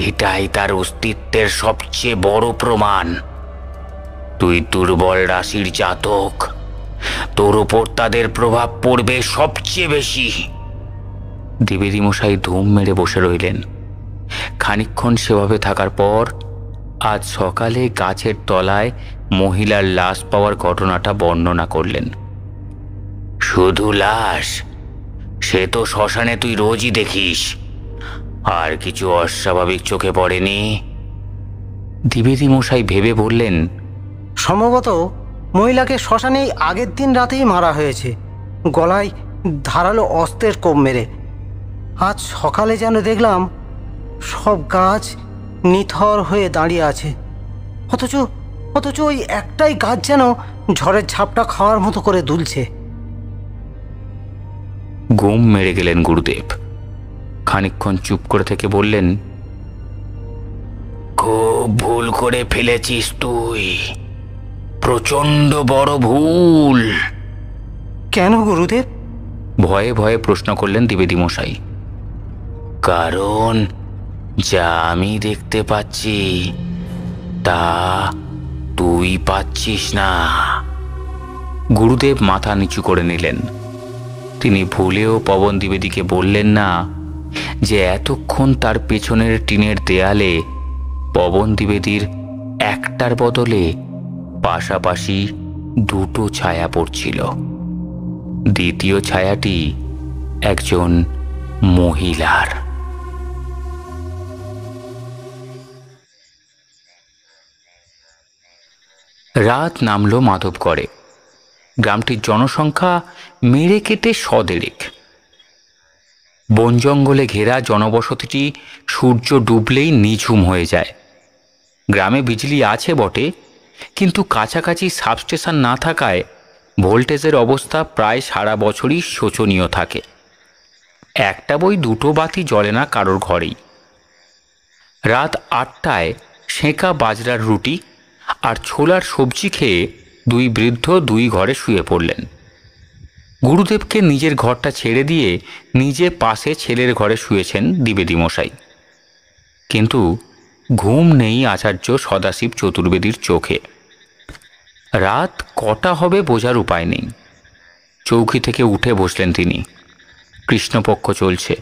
এটাই তার অস্তিত্বের সবচেয়ে বড় প্রমাণ। তুই দুর্বল রাশির জাতক, তোর উপর তাদের প্রভাব পড়বে সবচেয়ে বেশি। দ্বিবেদী মশাই ধুম মেরে বসে রইলেন। খানিকক্ষণ সেভাবে থাকার পর আজ সকালে গাছের তলায় মহিলার লাশ পাওয়ার ঘটনাটা বর্ণনা করলেন। শুধু লাশ? সে তো শ্মশানে তুই রোজই দেখিস। আর কিছু অস্বাভাবিক চোখে পড়েনি? দ্বিবেদী মশাই ভেবে বললেন, সম্ভবত মহিলাকে শ্মশানেই আগের দিন রাতেই মারা হয়েছে, গলায় ধারালো অস্ত্রের কোপ মেরে। আজ সকালে যেন দেখলাম সব গাছ নিথর হয়ে দাঁড়িয়ে আছে, অথচ ওই একটাই গাছ যেন ঝড়ের ঝাপটা খাওয়ার মতো করে দুলছে। ঘুম মেরে গেলেন গুরুদেব। খানিকক্ষণ চুপ করে থেকে বললেন, খুব ভুল করে ফেলেছিস তুই, প্রচন্ড বড় ভুল। কেন গুরুদেব? ভয়ে ভয়ে প্রশ্ন করলেন দ্বিবেদী মশাই। কারণ যা আমি দেখতে পাচ্ছি তা তুই পাচ্ছিস না। গুরুদেব মাথা নিচু করে নিলেন। তিনি ভুলেও পবন দ্বিবেদীকে বললেন না যে এতক্ষণ তার পেছনের টিনের দেয়ালে পবন দ্বিবেদীর একটার বদলে পাশাপাশি দুটো ছায়া পড়ছিল। দ্বিতীয় ছায়াটি একজন মহিলার। রাত নামল মাধবগড়ে। গ্রামটির জনসংখ্যা মেরে কেটে 100-150। বন জঙ্গলে ঘেরা জনবসতিটি সূর্য ডুবলেই নিঝুম হয়ে যায়। গ্রামে বিজলি আছে বটে, কিন্তু কাছাকাছি সাবস্টেশন না থাকায় ভোল্টেজের অবস্থা প্রায় সারা বছরই শোচনীয় থাকে। একটা বই দুটো বাতি জ্বলে না কারোর ঘরেই। রাত 8টায় সেঁকা বাজরার রুটি আর ছোলার সবজি খেয়ে দুই বৃদ্ধ দুই ঘরে শুয়ে পড়লেন। গুরুদেবকে নিজের ঘরটা ছেড়ে দিয়ে নিজে পাশে ছেলের ঘরে শুয়েছেন দ্বিবেদী মশাই। কিন্তু ঘুম নেই আচার্য সদাশিব চতুর্বেদীর চোখে। রাত কটা হবে বোঝার উপায় নেই। চৌকি থেকে উঠে বসলেন তিনি। কৃষ্ণপক্ষ চলছে।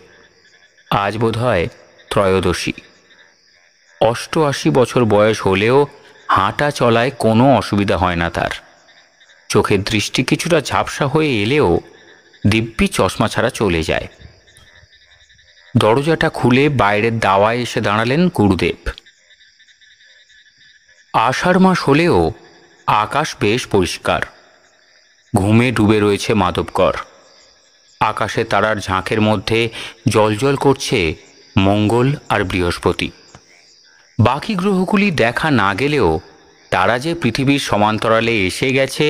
আজ বোধহয় ত্রয়োদশী। 88 বছর বয়স হলেও হাঁটা চলায় কোনো অসুবিধা হয় না তার। চোখের দৃষ্টি কিছুটা ঝাপসা হয়ে এলেও দিব্যি চশমা ছাড়া চলে যায়। দরজাটা খুলে বাইরের দাওয়ায় এসে দাঁড়ালেন গুরুদেব। আষাঢ় মাস হলেও আকাশ বেশ পরিষ্কার। ঘুমে ডুবে রয়েছে মাধবগড়। আকাশে তারার ঝাঁকের মধ্যে জ্বলজ্বল করছে মঙ্গল আর বৃহস্পতি। বাকি গ্রহগুলি দেখা না গেলেও তারা যে পৃথিবীর সমান্তরালে এসে গেছে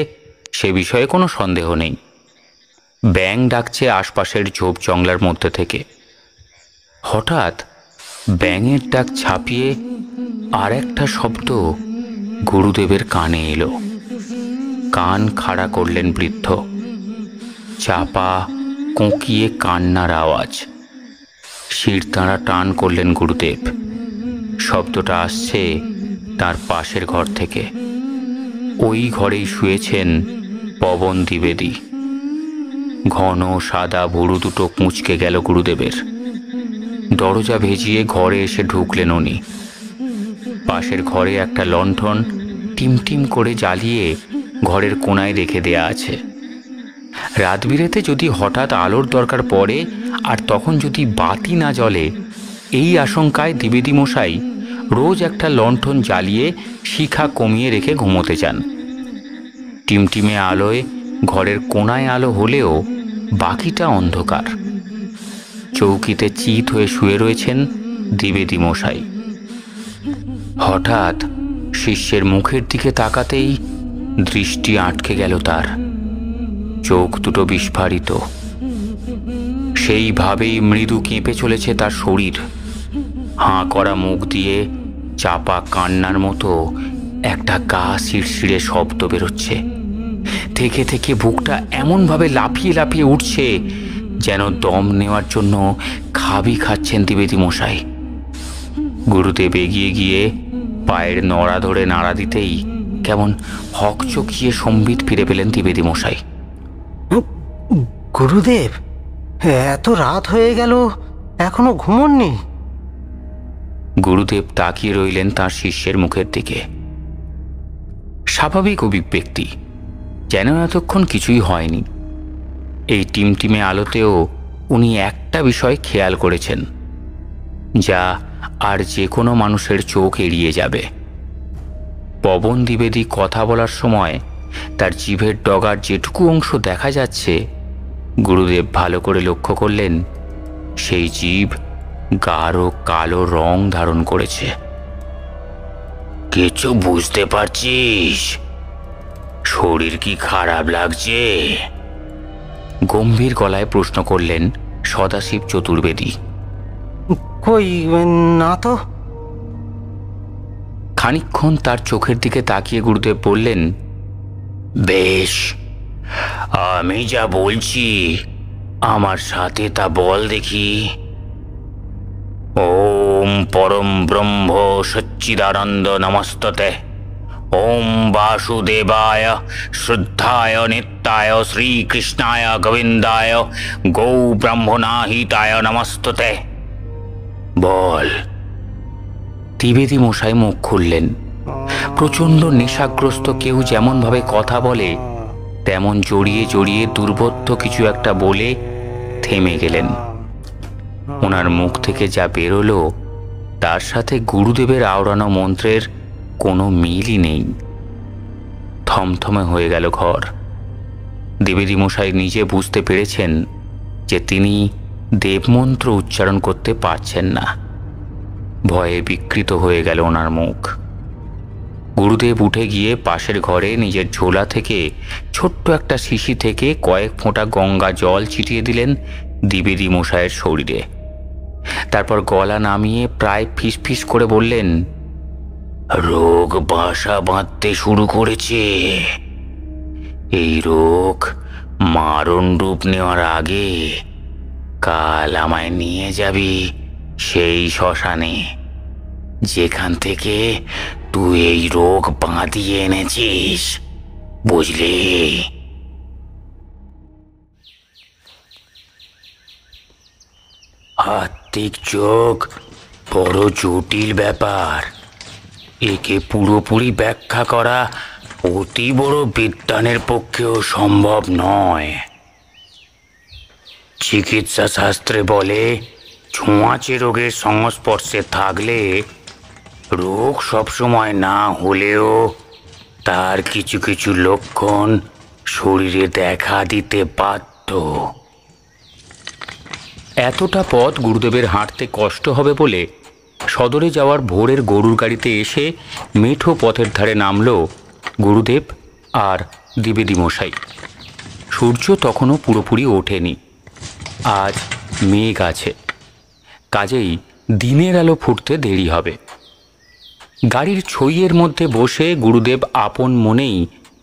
সে বিষয়ে কোনো সন্দেহ নেই। ব্যাঙ ডাকছে আশপাশের ঝোপ জংলার মধ্যে থেকে। হঠাৎ ব্যাঙের ডাক ছাপিয়ে আর একটা শব্দ গুরুদেবের কানে এলো। কান খাড়া করলেন বৃদ্ধ। চাপা কোঁকিয়ে কান্নার আওয়াজ। শিরদাঁড়া টান করলেন গুরুদেব। শব্দটা আসছে তার পাশের ঘর থেকে। ওই ঘরেই শুয়েছেন পবন দ্বিবেদী। ঘন সাদা ভুরু দুটো কুঁচকে গেল গুরুদেবের। দরজা ভেজিয়ে ঘরে এসে ঢুকলেন উনি। পাশের ঘরে একটা লণ্ঠন টিমটিম করে জ্বালিয়ে ঘরের কোণায় রেখে দেয়া আছে। রাত বিরেতে যদি হঠাৎ আলোর দরকার পড়ে আর তখন যদি বাতি না জ্বলে, এই আশঙ্কায় দ্বিবেদী মশাই রোজ একটা লণ্ঠন জ্বালিয়ে শিখা কমিয়ে রেখে ঘুমোতে যান। টিমটিমে আলোয় ঘরের কোণায় আলো হলেও বাকিটা অন্ধকার। চৌকিতে চিত হয়ে শুয়ে রয়েছেন দ্বিবেদী মশাই। হঠাৎ শিষ্যের মুখের দিকে তাকাতেই দৃষ্টি আটকে গেল তার। চোখ দুটো বিস্ফারিত, সেইভাবেই মৃদু কেঁপে চলেছে তার শরীর। হাঁ করা মুখ দিয়ে চাপা কান্নার মতো একটা গা শিরশিরে শব্দ বেরোচ্ছে। থেকে থেকে বুকটা এমনভাবে লাফিয়ে লাফিয়ে উঠছে যেন দম নেওয়ার জন্য খাবি খাচ্ছেন দ্বিবেদী মশাই। গুরুদেব এগিয়ে গিয়ে পায়ের নড়া ধরে নাড়া দিতেই কেমন হকচকিয়ে সম্বিত ফিরে পেলেন দ্বিবেদী মশাই। গুরুদেব, এত রাত হয়ে গেল, এখনো ঘুমোননি? গুরুদেব তাকিয়ে রইলেন তাঁর শিষ্যের মুখের দিকে। স্বাভাবিক অভিব্যক্তি, যেন এতক্ষণ কিছুই হয়নি। এই টিমটিমে আলোতেও উনি একটা বিষয় খেয়াল করেছেন, যা আর যে কোনো মানুষের চোখ এড়িয়ে যাবে। পবন দ্বিবেদী কথা বলার সময় তার জিভের ডগার যেটুকু অংশ দেখা যাচ্ছে, গুরুদেব ভালো করে লক্ষ্য করলেন সেই জিভ গাঢ় কালো রং ধারণ করেছে। কিছু বুঝতে পারছিস? শরীর কি খারাপ লাগছে? গম্ভীর গলায় প্রশ্ন করলেন সদাশিব চতুর্বেদী। কই না তো। খানিকক্ষণ তার চোখের দিকে তাকিয়ে গুরুদেব বললেন, বেশ, আমি যা বলছি আমার সাথে তা বল দেখি। ওম পরম ব্রহ্ম সচ্চিদানন্দ নমস্ততে। ওম বাসুদেবায় শ্রদ্ধায় নিত্যায় শ্রীকৃষ্ণায় গোবিন্দায় গৌ ব্রাহ্মণাহিতায় নমস্ততে। বল। দ্বিবেদী মশাই মুখ খুললেন। প্রচণ্ড নেশাগ্রস্ত কেউ যেমনভাবে কথা বলে তেমন জড়িয়ে জড়িয়ে দুর্বোধ্য কিছু একটা বলে থেমে গেলেন। ওনার মুখ থেকে যা বেরোলো তার সাথে গুরুদেবের আওড়ানো মন্ত্রের কোনো মিলই নেই। থমথমে হয়ে গেল ঘর। দ্বিবেদী মশাই নিজে বুঝতে পেরেছেন যে তিনি দেবমন্ত্র উচ্চারণ করতে পারছেন না। ভয়ে বিকৃত হয়ে গেল ওনার মুখ। গুরুদেব উঠে গিয়ে পাশের ঘরে নিজের ঝোলা থেকে ছোট্ট একটা শিশি থেকে কয়েক ফোঁটা গঙ্গা জল ছিটিয়ে দিলেন দ্বিবেদী মশাইয়ের শরীরে। তারপর গলা নামিয়ে প্রায় ফিসফিস করে বললেন, রোগ বাসা বাঁধতে শুরু করেছে। এই রোগ মারণ রূপ নেওয়ার আগে কাল আমায় নিয়ে যাবি সেই শ্মশানে, যেখান থেকে তুই এই রোগ বাঁধিয়ে এনেছিস, বুঝলি? আত্মিক যোগ বড় জটিল ব্যাপার। একে পুরোপুরি ব্যাখ্যা করা অতি বড় বিদ্বানের পক্ষেও সম্ভব নয়। চিকিৎসা শাস্ত্রে বলে, ছোঁয়াচে রোগের সংস্পর্শে থাকলে রোগ সবসময় না হলেও তার কিছু কিছু লক্ষণ শরীরে দেখা দিতে বাধ্য। এতটা পথ গুরুদেবের হাঁটতে কষ্ট হবে বলে সদরে যাওয়ার ভোরের গরুর গাড়িতে এসে মেঠো পথের ধারে নামল গুরুদেব আর দ্বিবেদী মশাই। সূর্য তখনও পুরোপুরি ওঠেনি। আজ মেঘ আছে, কাজেই দিনের আলো ফুটতে দেরি হবে। গাড়ির ছইয়ের মধ্যে বসে গুরুদেব আপন মনেই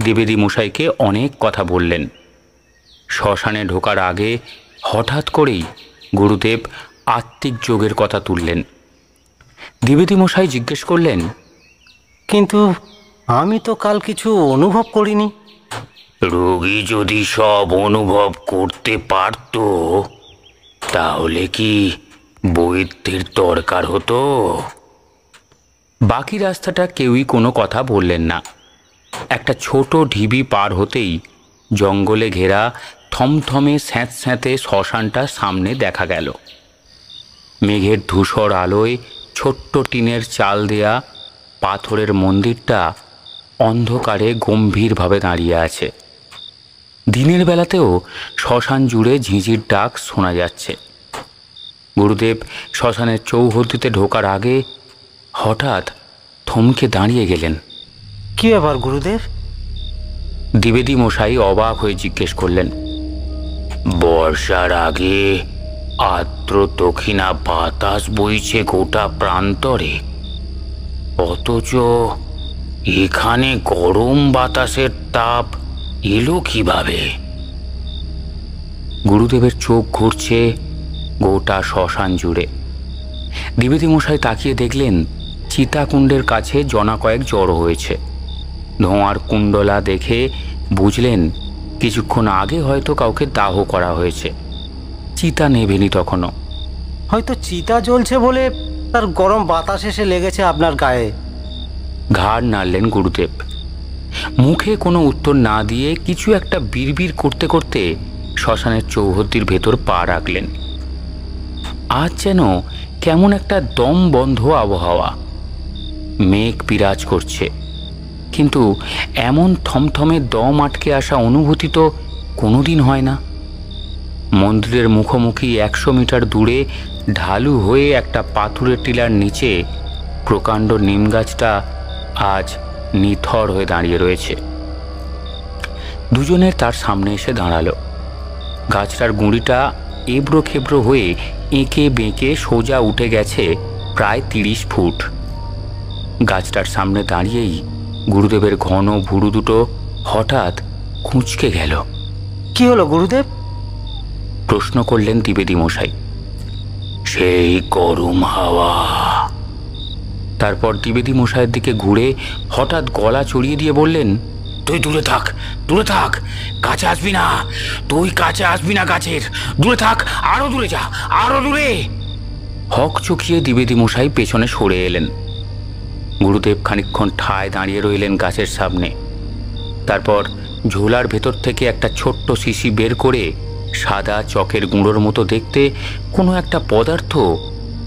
দ্বিবেদী মশাইকে অনেক কথা বললেন। শ্মশানে ঢোকার আগে হঠাৎ করেই গুরুদেব আত্মিক যোগের কথা তুললেন। দ্বিবেদী মশাই জিজ্ঞেস করলেন, কিন্তু আমি তো কাল কিছু অনুভব করিনি। রোগী যদি সব অনুভব করতে পারত তাহলে কি বৈদ্যের দরকার হতো। বাকি রাস্তাটা কেউই কোনো কথা বললেন না। একটা ছোট ঢিবি পার হতেই জঙ্গলে ঘেরা থমথমে স্যাঁতস্যাঁতে শ্মশানটা সামনে দেখা গেল। মেঘের ধূসর আলোয় ছোট্ট টিনের চাল দেয়া পাথরের মন্দিরটা অন্ধকারে গম্ভীরভাবে দাঁড়িয়ে আছে। দিনের বেলাতেও শ্মশান জুড়ে ঝিঁঝির ডাক শোনা যাচ্ছে। গুরুদেব শ্মশানের চৌহদ্দিতে ঢোকার আগে হঠাৎ থমকে দাঁড়িয়ে গেলেন। কি ব্যাপার গুরুদেব? দ্বিবেদী মশাই অবাক হয়ে জিজ্ঞেস করলেন। বর্ষার আগে আর্দ্র দক্ষিণা বাতাস বইছে গোটা প্রান্তরে, অথচ এখানে গরম বাতাসের তাপ এলো কিভাবে? গুরুদেবের চোখ ঘুরছে গোটা শ্মশান জুড়ে। দ্বিবেদী মশাই তাকিয়ে দেখলেন চিতাকুণ্ডের কাছে জনা কয়েক জড়ো হয়েছে। ধোঁয়ার কুণ্ডলা দেখে বুঝলেন কিছুক্ষণ আগে হয়তো কাউকে দাহ করা হয়েছে। চিতা নেভেনি তখনও। হয়তো চিতা জ্বলছে বলে তার গরম বাতাস এসে লেগেছে আপনার গায়ে। ঘাড় নাড়লেন গুরুদেব। মুখে কোনো উত্তর না দিয়ে কিছু একটা বিড়বিড় করতে করতে শ্মশানের চৌহদ্দির ভেতর পা রাখলেন। আজ যেন কেমন একটা দম বন্ধ আবহাওয়া। মেঘ বিরাজ করছে, কিন্তু এমন থমথমে দম আটকে আসা অনুভূতি তো কোনোদিন হয় না। মন্দিরের মুখোমুখি 100 মিটার দূরে ঢালু হয়ে একটা পাথুরের টিলার নিচে প্রকাণ্ড নিম গাছটা আজ নিথর হয়ে দাঁড়িয়ে রয়েছে। দুজনের তার সামনে এসে দাঁড়ালো। গাছটার গুঁড়িটা এবড়ো খেবড়ো হয়ে এঁকে বেঁকে সোজা উঠে গেছে প্রায় 30 ফুট। গাছটার সামনে দাঁড়িয়েই গুরুদেবের ঘন ভুরু দুটো হঠাৎ কুঁচকে গেল। কি হলো গুরুদেব? প্রশ্ন করলেন দ্বিবেদী মশাই। সেই গরম হাওয়া। তারপর দ্বিবেদী মশাইয়ের দিকে ঘুরে হঠাৎ গলা চড়িয়ে দিয়ে বললেন, তুই দূরে থাক, দূরে থাক, কাছে আসবি না, তুই কাছে আসবি না গাছের, দূরে থাক, আরো দূরে যা, আরো দূরে। হক চকিয়ে দ্বিবেদী মশাই পেছনে সরে এলেন। গুরুদেব খানিকক্ষণ ঠায় দাঁড়িয়ে রইলেন গাছের সামনে। তারপর ঝোলার ভেতর থেকে একটা ছোট্ট শিশি বের করে সাদা চকের গুঁড়োর মতো দেখতে কোনো একটা পদার্থ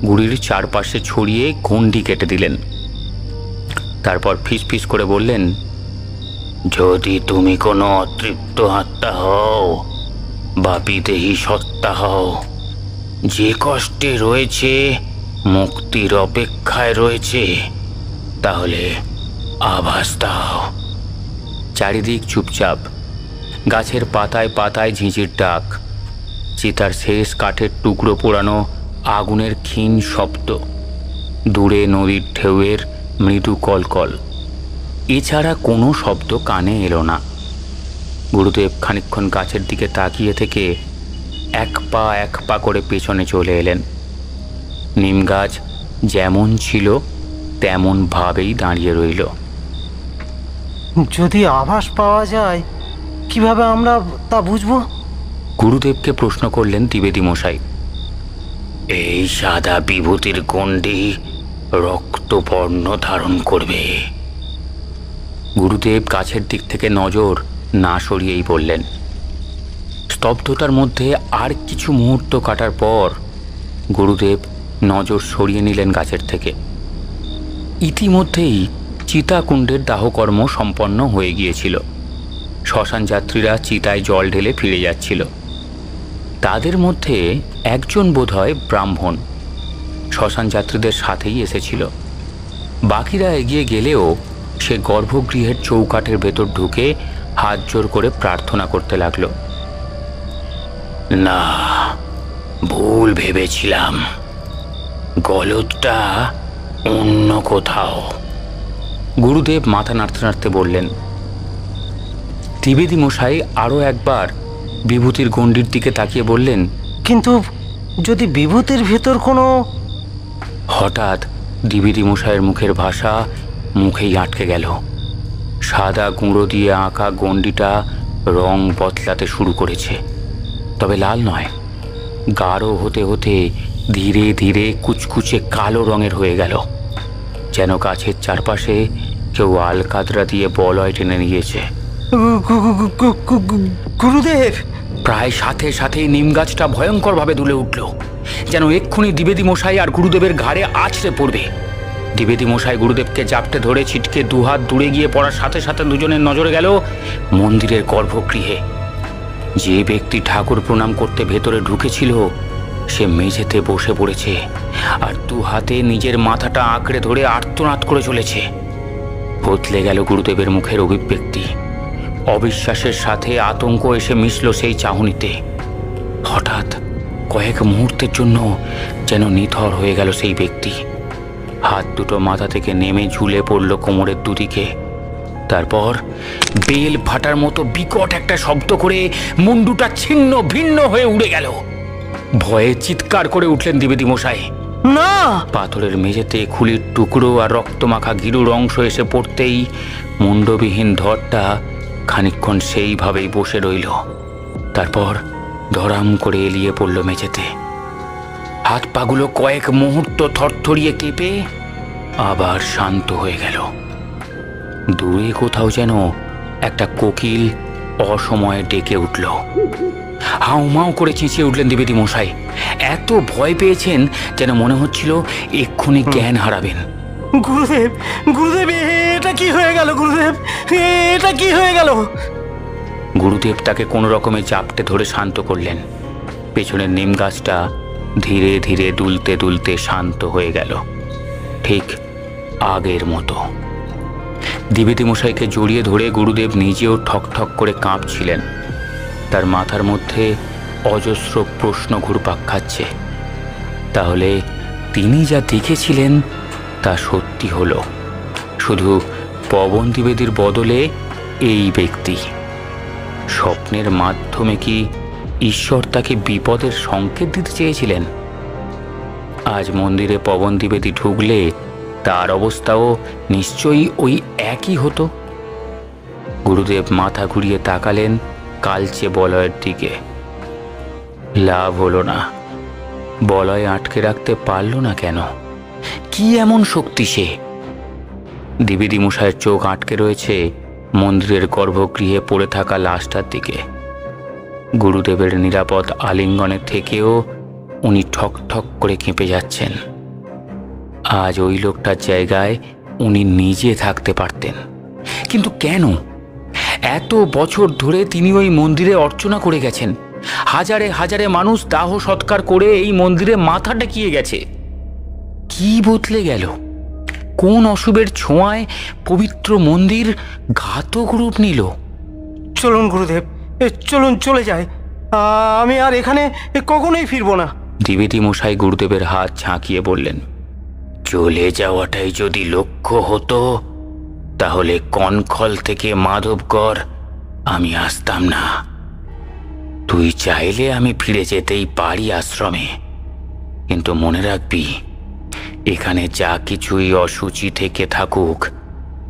গুড়ির চারপাশে ছড়িয়ে গণ্ডি কেটে দিলেন। তারপর ফিসফিস করে বললেন, যদি তুমি কোনো অতৃপ্ত আত্মা হও বা বিদেহী সত্তা হও, যে কষ্টে রয়েছে, মুক্তির অপেক্ষায় রয়েছে, তাহলে আভাস দাও। চারিদিক চুপচাপ। গাছের পাতায় পাতায় ঝিঁঝির ডাক, চিতার শেষ কাঠের টুকরো পোড়ানো আগুনের ক্ষীণ শব্দ, দূরে নদীর ঢেউয়ের মৃদু কলকল। এছাড়া কোনো শব্দ কানে এলো না। গুরুদেব খানিকক্ষণ গাছের দিকে তাকিয়ে থেকে এক পা করে পেছনে চলে এলেন। নিম গাছ যেমন ছিল তেমন ভাবেই দাঁড়িয়ে রইল। যদি আভাস পাওয়া যায়, কিভাবে আমরা তা বুঝবো? গুরুদেবকে প্রশ্ন করলেন দ্বিবেদী মশাই। এই সাদা বিভূতির গণ্ডি রক্তবর্ণ ধারণ করবে। গুরুদেব গাছের দিক থেকে নজর না সরিয়েই বললেন। স্তব্ধতার মধ্যে আর কিছু মুহূর্ত কাটার পর গুরুদেব নজর সরিয়ে নিলেন গাছের থেকে। ইতিমধ্যেই চিতাকুণ্ডের দাহকর্ম সম্পন্ন হয়ে গিয়েছিল। শ্মশান যাত্রীরা চিতায় জল ঢেলে ফিরে যাচ্ছিল। তাদের মধ্যে একজন বোধহয় ব্রাহ্মণ শ্মশান যাত্রীদের সাথেই এসেছিল। বাকিরা এগিয়ে গেলেও সে গর্ভগৃহের চৌকাঠের ভেতর ঢুকে হাত জোর করে প্রার্থনা করতে লাগলো। না, ভুল ভেবেছিলাম, গলদটা অন্য কোথাও। গুরুদেব মাথা নাড়তে নাড়তে বললেন। দ্বিবেদী মশাই আরও একবার বিভূতির গণ্ডির দিকে তাকিয়ে বললেন, কিন্তু যদি বিভূতির ভেতর কোনো... হঠাৎ দ্বিবেদী মশাইয়ের মুখের ভাষা মুখেই আটকে গেল। সাদা গুঁড়ো দিয়ে আঁকা গণ্ডিটা রং বদলাতে শুরু করেছে, তবে লাল নয়, গাঢ় হতে হতে ধীরে ধীরে কুচকুচে কালো রঙের হয়ে গেল, যেন গাছের চারপাশে কেউ আলকাতরা দিয়ে বলয় টেনে নিয়েছে। গুরুদেব! প্রায় সাথে সাথেই নিম গাছটা ভয়ঙ্করভাবে দুলে উঠল, যেন এক্ষুনি দ্বিবেদী মশাই আর গুরুদেবের ঘাড়ে আছড়ে পড়বে। দ্বিবেদী মশাই গুরুদেবকে জাপটে ধরে ছিটকে দুহাত দূরে গিয়ে পড়ার সাথে সাথে দুজনের নজরে গেল মন্দিরের গর্ভগৃহে। যে ব্যক্তি ঠাকুর প্রণাম করতে ভেতরে ঢুকেছিল সে মেঝেতে বসে পড়েছে আর দু হাতে নিজের মাথাটা আঁকড়ে ধরে আর্তনাদ করে চলেছে। বদলে গেল গুরুদেবের মুখের অভিব্যক্তি। অবিশ্বাসের সাথে আতঙ্ক এসে মিশল সেই চাহনিতে। হঠাৎ কয়েক মুহূর্তের জন্য যেন নিথর হয়ে গেল সেই ব্যক্তি। হাত দুটো মাথা থেকে নেমে ঝুলে পড়ল কোমরের দুদিকে। তারপর বেল ফাটার মতো বিকট একটা শব্দ করে মুন্ডুটা ছিন্ন ভিন্ন হয়ে উড়ে গেল। ভয়ে চিৎকার করে উঠলেন দ্বিবেদী মশাই। না! পাথরের মেঝেতে খুলির টুকরো আর রক্তমাখা গিরুর অংশ এসে পড়তেই মুন্ডবিহীন ধরটা খানিকক্ষণ সেইভাবেই বসে রইল। তারপর ধরাম করে এলিয়ে পড়ল মেঝেতে। হাত পাগুলো কয়েক মুহূর্ত থরথরিয়ে কেঁপে আবার শান্ত হয়ে গেল। দূরে কোথাও যেন একটা কোকিল অসময়ে ডেকে উঠল। হাউমাউ করে চেঁচিয়ে উঠলেন দ্বিবেদী মশাই। এত ভয় পেয়েছেন যেন মনে হচ্ছিল এক্ষুনি জ্ঞান হারাবেন। গুরুদেব! গুরুদেব, এটা কি হয়ে গেল? গুরুদেব, এটা কি হয়ে গেল? গুরুদেব তাকে কোনো রকমে জাপটে ধরে শান্ত করলেন। পেছনের নিম গাছটা ধীরে ধীরে দুলতে দুলতে শান্ত হয়ে গেল, ঠিক আগের মতো। দ্বিবেদী মশাইকে জড়িয়ে ধরে গুরুদেব নিজেও ঠকঠক করে কাঁপছিলেন। তার মাথার মধ্যে অজস্র প্রশ্ন ঘুরপাক খাচ্ছে। তাহলে তিনি যা দেখেছিলেন তা সত্যি হলো, শুধু পবন দ্বিবেদীর বদলে এই ব্যক্তি। স্বপ্নের মাধ্যমে কি ঈশ্বর তাকে বিপদের সংকেত দিতে চেয়েছিলেন? আজ মন্দিরে পবন দ্বিবেদী ঢুকলে তার অবস্থাও নিশ্চয়ই ওই একই হতো। গুরুদেব মাথা ঘুরিয়ে তাকালেন কালচে বলয়ের দিকে। লাভ হলো না। বলয় আটকে রাখতে পারল না কেন? কি এমন শক্তি সে? দ্বিবেদী মশাইয়ের চোখ আটকে রয়েছে মন্দিরের গর্ভগৃহে পড়ে থাকা লাশটার দিকে। গুরুদেবের নিরাপদ আলিঙ্গনের থেকেও উনি ঠক ঠক করে কেঁপে যাচ্ছেন। আজ ওই লোকটার জায়গায় উনি নিজে থাকতে পারতেন, কিন্তু কেন? এত বছর ধরে তিনি ওই মন্দিরে অর্চনা করে গেছেন। হাজারে হাজারে মানুষ দাহ সৎকার করে এই মন্দিরে মাথা টেকিয়ে গেছে। কি বদলে গেল? কোন অশুভের ছোঁয়ায় পবিত্র মন্দির ঘাতক রূপ নিল? চলুন গুরুদেব, চলুন চলে যাই। আমি আর এখানে কখনোই ফিরবো না। দ্বিবেদী মশাই গুরুদেবের হাত ঝাঁকিয়ে বললেন, চলে যাওয়াটাই যদি লক্ষ্য হতো তাহলে কনখল থেকে মাধবগড় আমি আসতাম না। তুই চাইলে আমি ফিরে যেতেই পারি আশ্রমে, কিন্তু মনে রাখবি এখানে যা কিছুই অসুচি থেকে থাকুক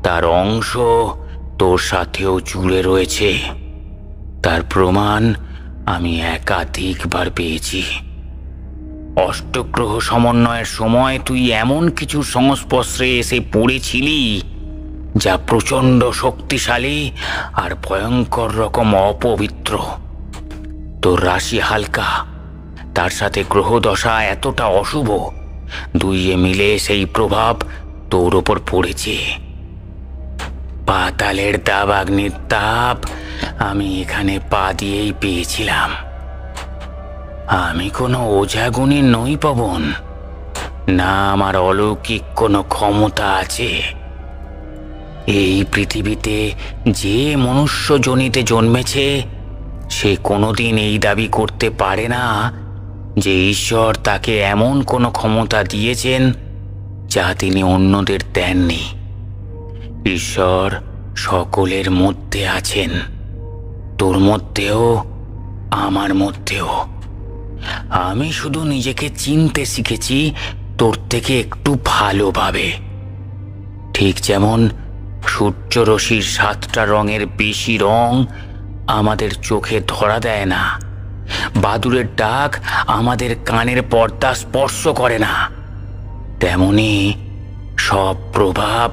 তার অংশ তোর সাথেও জুড়ে রয়েছে। তার প্রমাণ আমি একাধিকবার পেয়েছি। অষ্টগ্রহ সমন্বয়ের সময় তুই এমন কিছু সংস্পর্শে এসে পড়েছিলি যা প্রচণ্ড শক্তিশালী আর ভয়ঙ্কর রকম অপবিত্র। তোর রাশি হালকা, তার সাথে গ্রহদশা এতটা অশুভ, দুইয়ে মিলে সেই প্রভাব তোর ওপর পড়েছে। পাতালের দাবাগ্নির তাপ আমি এখানে পা দিয়েই পেয়েছিলাম। আমি কোনো ওঝাগুনি নই পবন, না আমার অলৌকিক কোনো ক্ষমতা আছে। এই পৃথিবীতে যে মনুষ্য জনিতে জন্মেছে সে কোনোদিন এই দাবি করতে পারে না যে ঈশ্বর তাকে এমন কোনো ক্ষমতা দিয়েছেন যা তিনি অন্যদের দেননি। ঈশ্বর সকলের মধ্যে আছেন, তোর মধ্যেও আমার মধ্যেও। আমি শুধু নিজেকে চিনতে শিখেছি তোর থেকে একটু ভালোভাবে। ঠিক যেমন সূর্যরশ্মির 7টা রঙের বেশি রং আমাদের চোখে ধরা দেয় না, বাদুড়ের ডাক আমাদের কানের পর্দা স্পর্শ করে না, তেমনি সব প্রভাব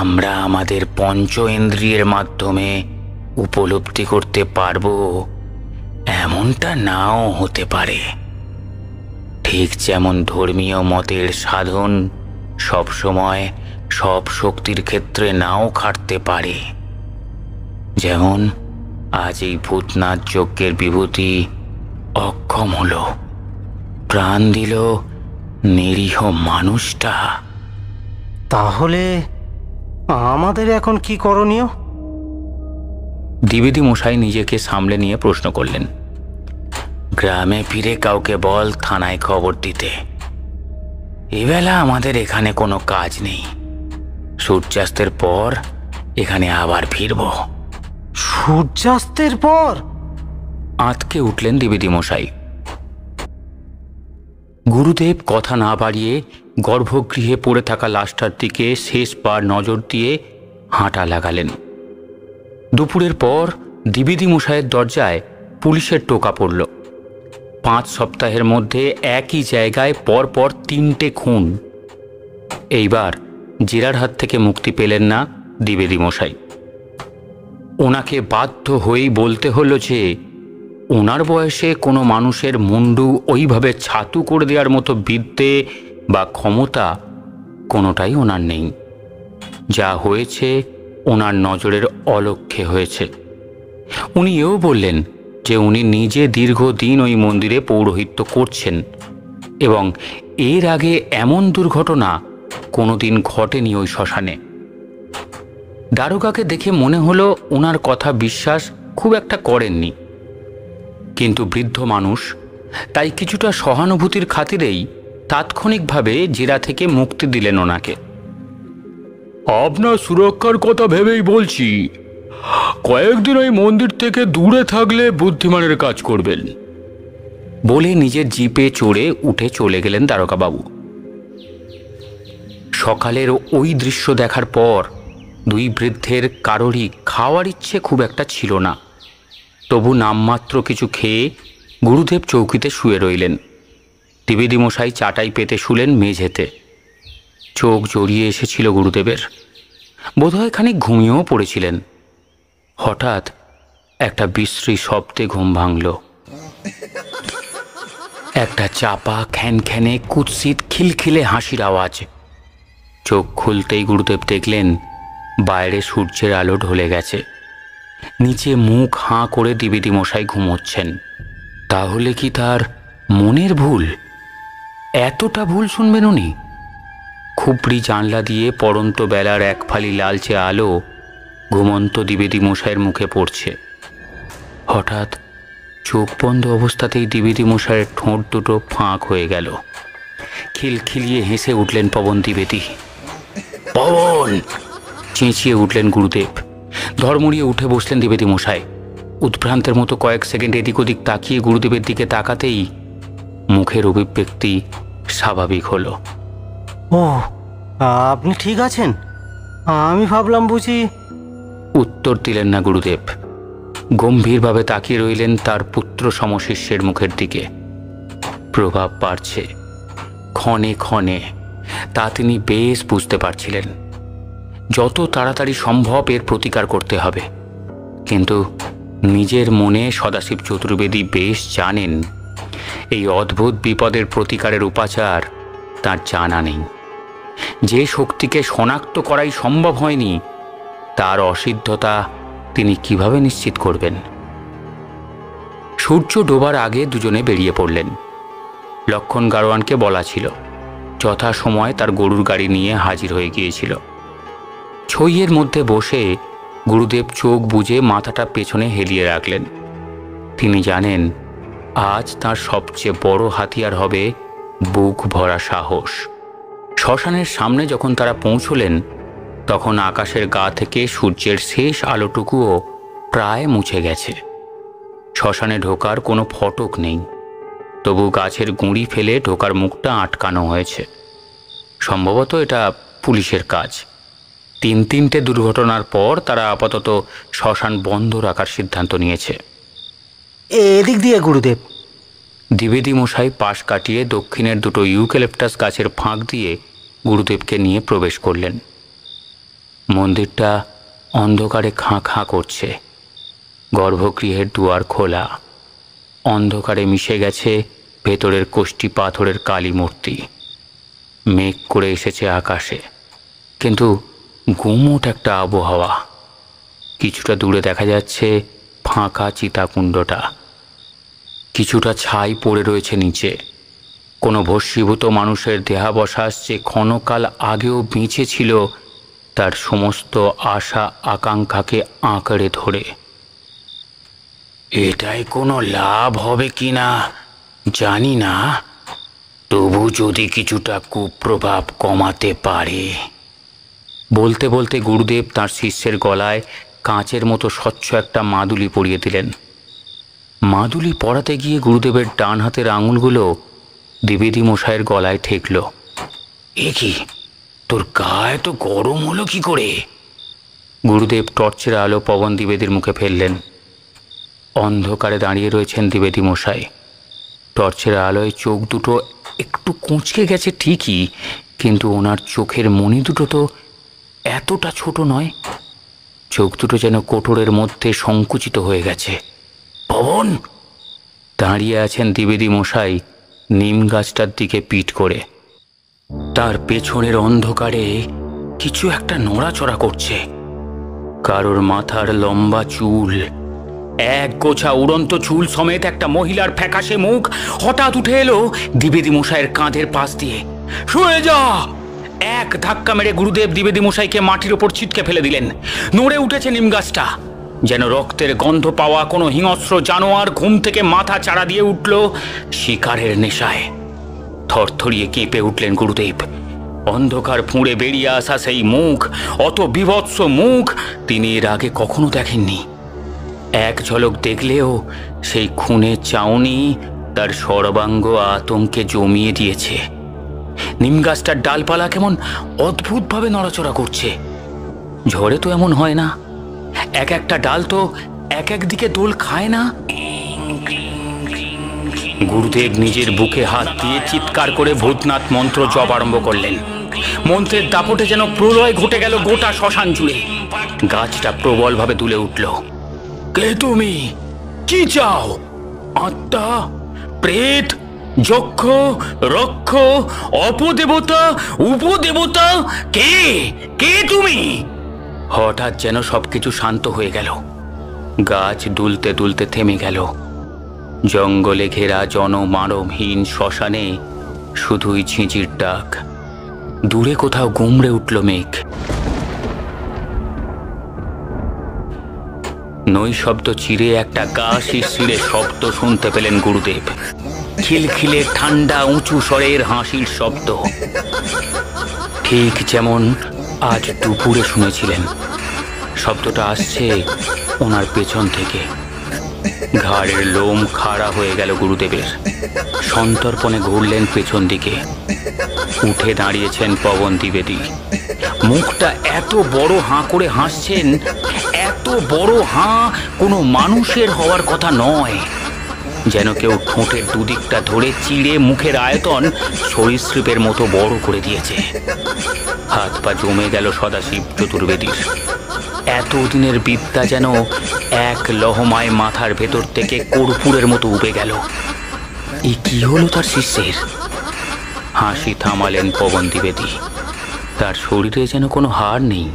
আমরা আমাদের পঞ্চ ইন্দ্রিয়ের মাধ্যমে উপলব্ধি করতে পারবো এমনটা নাও হতে পারে। ঠিক যেমন ধর্মীয় মতের সাধন সবসময় সব শক্তির ক্ষেত্রে নাও খাটতে পারে। যেমন আজ এই ভূতনাথ যজ্ঞের বিভূতি অক্ষম হলো, প্রাণ দিল নিরীহ মানুষটা। তাহলে আমাদের এখন কি করণীয়? দ্বিবেদী মশাই নিজেকে সামলে নিয়ে প্রশ্ন করলেন। গ্রামে ফিরে কাউকে বল থানায় খবর দিতে। এবেলা আমাদের এখানে কোনো কাজ নেই, সূর্যাস্তের পর এখানে আবার ফিরব। সূর্যাস্তের পর? আঁতকে উঠলেন দ্বিবেদী মশাই। গুরুদেব কথা না বাড়িয়ে গর্ভগৃহে পড়ে থাকা লাশটার দিকে শেষবার নজর দিয়ে হাঁটা লাগালেন। দুপুরের পর দ্বিবেদী মশাইয়ের দরজায় পুলিশের টোকা পড়ল। 5 সপ্তাহের মধ্যে একই জায়গায় পরপর 3টে খুন। এইবার জেরার হাত থেকে মুক্তি পেলেন না দ্বিবেদী মশাই। ওনাকে বাধ্য হয়েই বলতে হলো যে ওনার বয়সে কোনো মানুষের মুন্ডু ওইভাবে ছাতু করে দেওয়ার মতো বিদ্যে বা ক্ষমতা কোনোটাই ওনার নেই। যা হয়েছে ওনার নজরের অলক্ষ্যে হয়েছে। উনি এও বললেন যে উনি নিজে দীর্ঘদিন ওই মন্দিরে পৌরোহিত্য করছেন এবং এর আগে এমন দুর্ঘটনা কোনোদিন ঘটেনি ওই শ্মশানে। দারোগাকে দেখে মনে হলো ওনার কথা বিশ্বাস খুব একটা করেননি, কিন্তু বৃদ্ধ মানুষ তাই কিছুটা সহানুভূতির খাতিরেই তাৎক্ষণিকভাবে জেরা থেকে মুক্তি দিলেন ওনাকে। আপনার সুরক্ষার কথা ভেবেই বলছি, কয়েকদিন ওই মন্দির থেকে দূরে থাকলে বুদ্ধিমানের কাজ করবেন, বলে নিজের জিপে চড়ে উঠে চলে গেলেন দারোগাবাবু। সকালের ওই দৃশ্য দেখার পর 2 বৃদ্ধের কারোরই খাওয়ার ইচ্ছে খুব একটা ছিল না। তবু নামমাত্র কিছু খেয়ে গুরুদেব চৌকিতে শুয়ে রইলেন। দ্বিবেদী মশাই চাটাই পেতে শুলেন মেঝেতে। চোখ জড়িয়ে এসেছিল গুরুদেবের, বোধহয় খানিক ঘুমিয়েও পড়েছিলেন। হঠাৎ একটা বিশ্রী শব্দে ঘুম ভাঙল। একটা চাপা খ্যানখ্যানে কুৎসিত খিলখিলে হাসির আওয়াজ। চোখ খুলতেই গুরুদেব দেখলেন বাইরে সূর্যের আলো ঢলে গেছে। নিচে মুখ হাঁ করে দ্বিবেদী মশাই ঘুমোচ্ছেন। তাহলে কি তার মনের ভুল? এতটা ভুল শুনবেন উনি? খুপড়ি জানলা দিয়ে পড়ন্ত বেলার এক ফালি লালচে আলো ঘুমন্ত দ্বিবেদী মশাইয়ের মুখে পড়ছে। হঠাৎ চোখ বন্ধ অবস্থাতেই দ্বিবেদী মশাইয়ের ঠোঁট দুটো ফাঁক হয়ে গেল। খিলখিলিয়ে হেসে উঠলেন পবন দ্বিবেদী। পবন! চেঁচিয়ে উঠলেন গুরুদেব। ধর্মড়িয়ে উঠে বসলেন দ্বিবেদী মশাই। উদ্ভ্রান্তের মতো কয়েক সেকেন্ড এদিক ওদিক তাকিয়ে গুরুদেবের দিকে তাকাতেই মুখের অভিব্যক্তি স্বাভাবিক হলো। ও, আপনি ঠিক আছেন? আমি ভাবলাম বুঝি। উত্তর দিলেন না গুরুদেব। গম্ভীরভাবে তাকিয়ে রইলেন তার পুত্র সমশিষ্যের মুখের দিকে। প্রভাব বাড়ছে ক্ষণে ক্ষণে, তা তিনি বেশ বুঝতে পারছিলেন। যত তাড়াতাড়ি সম্ভব এর প্রতিকার করতে হবে, কিন্তু নিজের মনে সদাশিব চতুর্বেদী বেশ জানেন এই অদ্ভুত বিপদের প্রতিকারের উপাচার তার জানা নেই। যে শক্তিকে শনাক্ত করাই সম্ভব হয়নি তার অসিদ্ধতা তিনি কিভাবে নিশ্চিত করবেন? সূর্য ডোবার আগে দুজনে বেরিয়ে পড়লেন। লক্ষণ গাড়োয়ানকে বলা ছিল, যথাসময়ে তার গরুর গাড়ি নিয়ে হাজির হয়ে গিয়েছিল। ছইয়ের মধ্যে বসে গুরুদেব চোখ বুজে মাথাটা পেছনে হেলিয়ে রাখলেন। তিনি জানেন আজ তার সবচেয়ে বড় হাতিয়ার হবে বুক ভরা সাহস। শ্মশানের সামনে যখন তারা পৌঁছলেন তখন আকাশের গা থেকে সূর্যের শেষ আলোটুকুও প্রায় মুছে গেছে। শ্মশানে ঢোকার কোনো ফটক নেই, তবু গাছের গুঁড়ি ফেলে ঢোকার মুখটা আটকানো হয়েছে। সম্ভবত এটা পুলিশের কাজ। 3 দুর্ঘটনার পর তারা আপাতত শ্মশান বন্ধ রাখার সিদ্ধান্ত নিয়েছে। এদিক দিয়ে গুরুদেব। দ্বিবেদী মশাই পাশ কাটিয়ে দক্ষিণের দুটো ইউক্যালিপটাস গাছের ফাঁক দিয়ে গুরুদেবকে নিয়ে প্রবেশ করলেন। মন্দিরটা অন্ধকারে খাঁ খাঁ করছে। গর্ভগৃহের দুয়ার খোলা, অন্ধকারে মিশে গেছে ভেতরের কোষ্ঠী পাথরের কালী মূর্তি। মেঘ করে এসেছে আকাশে, কিন্তু গুমোট একটা আবহাওয়া। কিছুটা দূরে দেখা যাচ্ছে ফাঁকা চিতাকুণ্ডটা, কিছুটা ছাই পড়ে রয়েছে নিচে। কোনো ভস্মীভূত মানুষের দেহাবসাস যে ক্ষণকাল আগেও বেঁচে ছিল, তার সমস্ত আশা আকাঙ্ক্ষাকে আঁকড়ে ধরে। এটাই কোনো লাভ হবে কিনা জানি না, তবু যদি কিছুটা কুপ্রভাব কমাতে পারে। বলতে বলতে গুরুদেব তাঁর শিষ্যের গলায় কাঁচের মতো স্বচ্ছ একটা মাদুলি পরিয়ে দিলেন। মাদুলি পরাতে গিয়ে গুরুদেবের ডান হাতের আঙুলগুলো দ্বিবেদী মশাইয়ের গলায় ঠেকল। এ কি, তোর গায়ে তো গরম হলো কি করে? গুরুদেব টর্চের আলো পবন দ্বিবেদীর মুখে ফেললেন। অন্ধকারে দাঁড়িয়ে রয়েছেন দ্বিবেদী মশাই। টর্চের আলোয় চোখ দুটো একটু কুঁচকে গেছে ঠিকই, কিন্তু ওনার চোখের মণি দুটো তো এতটা ছোট নয়। চোখ দুটো যেন কোটরের মধ্যে সংকুচিত হয়ে গেছে। পবন! দাঁড়িয়ে আছেন দ্বিবেদী মশাই নিম গাছটার দিকে পিঠ করে। তার পেছনের অন্ধকারে কিছু একটা নড়াচড়া করছে। কারোর মাথার লম্বা চুল, এক গোছা উড়ন্ত চুল সমেত একটা মহিলার ফ্যাকাশে মুখ হঠাৎ উঠে এলো দ্বিবেদী মশাইয়ের কাঁধের পাশ দিয়ে। শুয়ে যা! এক ধাক্কা মেরে গুরুদেব দ্বিবেদী মশাইকে মাটির ওপর ছিটকে ফেলে দিলেন। নড়ে উঠেছে নিম গাছটা, যেন রক্তের গন্ধ পাওয়া কোনো হিংস্র জানোয়ার ঘুম থেকে মাথা চাড়া দিয়ে উঠল শিকারের নেশায়। থরথরিয়ে কেঁপে উঠলেন গুরুদেব। অন্ধকার ফুঁড়ে বেরিয়ে আসা সেই মুখ, অত বীভৎস মুখ তিনি এর আগে কখনো দেখেননি। এক ঝলক দেখলেও সেই খুনের চাউনি তার সর্বাঙ্গ আতঙ্কে জমিয়ে দিয়েছে। নিম গাছটার ডালপালা কেমন অদ্ভুতভাবে নড়াচড়া করছে। ঝড়ে তো এমন হয় না, এক একটা ডাল তো এক এক দিকে দোল খায় না। গুরুদেব নিজের বুকে হাত দিয়ে চিৎকার করে ভূতনাথ মন্ত্র জপ আরম্ভ করলেন। মন্ত্রের দাপটে যেন প্রলয় ঘটে গেল গোটা শ্মশান জুড়ে। গাছটা প্রবলভাবে দুলে উঠল। কে তুমি? কি চাও? আত্মা, প্রেত, যক্ষ, রক্ষ, অপদেবতা, উপদেবতা? কে কে তুমি? হঠাৎ যেন সবকিছু শান্ত হয়ে গেল। গাছ দুলতে দুলতে থেমে গেল। জঙ্গলে ঘেরা জনমানবহীন শ্মশানে শুধুই ঝিঁঝির ডাক। দূরে কোথাও গুমড়ে উঠল মেঘ। নৈশব্দ চিরে একটা গা শিরশিরে শব্দ শুনতে পেলেন গুরুদেব। খিলখিলে ঠান্ডা উঁচু স্বরের হাসির শব্দ, ঠিক যেমন আজ দুপুরে শুনেছিলেন। শব্দটা আসছে ওনার পেছন থেকে। ঘাড়ের লোম খাড়া হয়ে গেল গুরুদেবের। সন্তর্পণে ঘুরলেন পেছন দিকে। উঠে দাঁড়িয়েছেন পবন দ্বিবেদী। মুখটা এত বড় হাঁ করে হাসছেন, এত বড় হাঁ কোনো মানুষের হওয়ার কথা নয়। যেন কেউ ঠোঁটের দুদিকটা ধরে চিড়ে মুখের আয়তন সরীসৃপের মতো বড় করে দিয়েছে। হাত পা জমে গেল সদাশিব চতুর্বেদীর। এতদিনের বিদ্যা যেন এক লহমায় মাথার ভেতর থেকে কর্পূরের মতো উবে গেল। এ কি হলো তার শিষ্যের? হাসি থামালেন পবন দ্বিবেদী। তার শরীরে যেন কোনো হাড় নেই,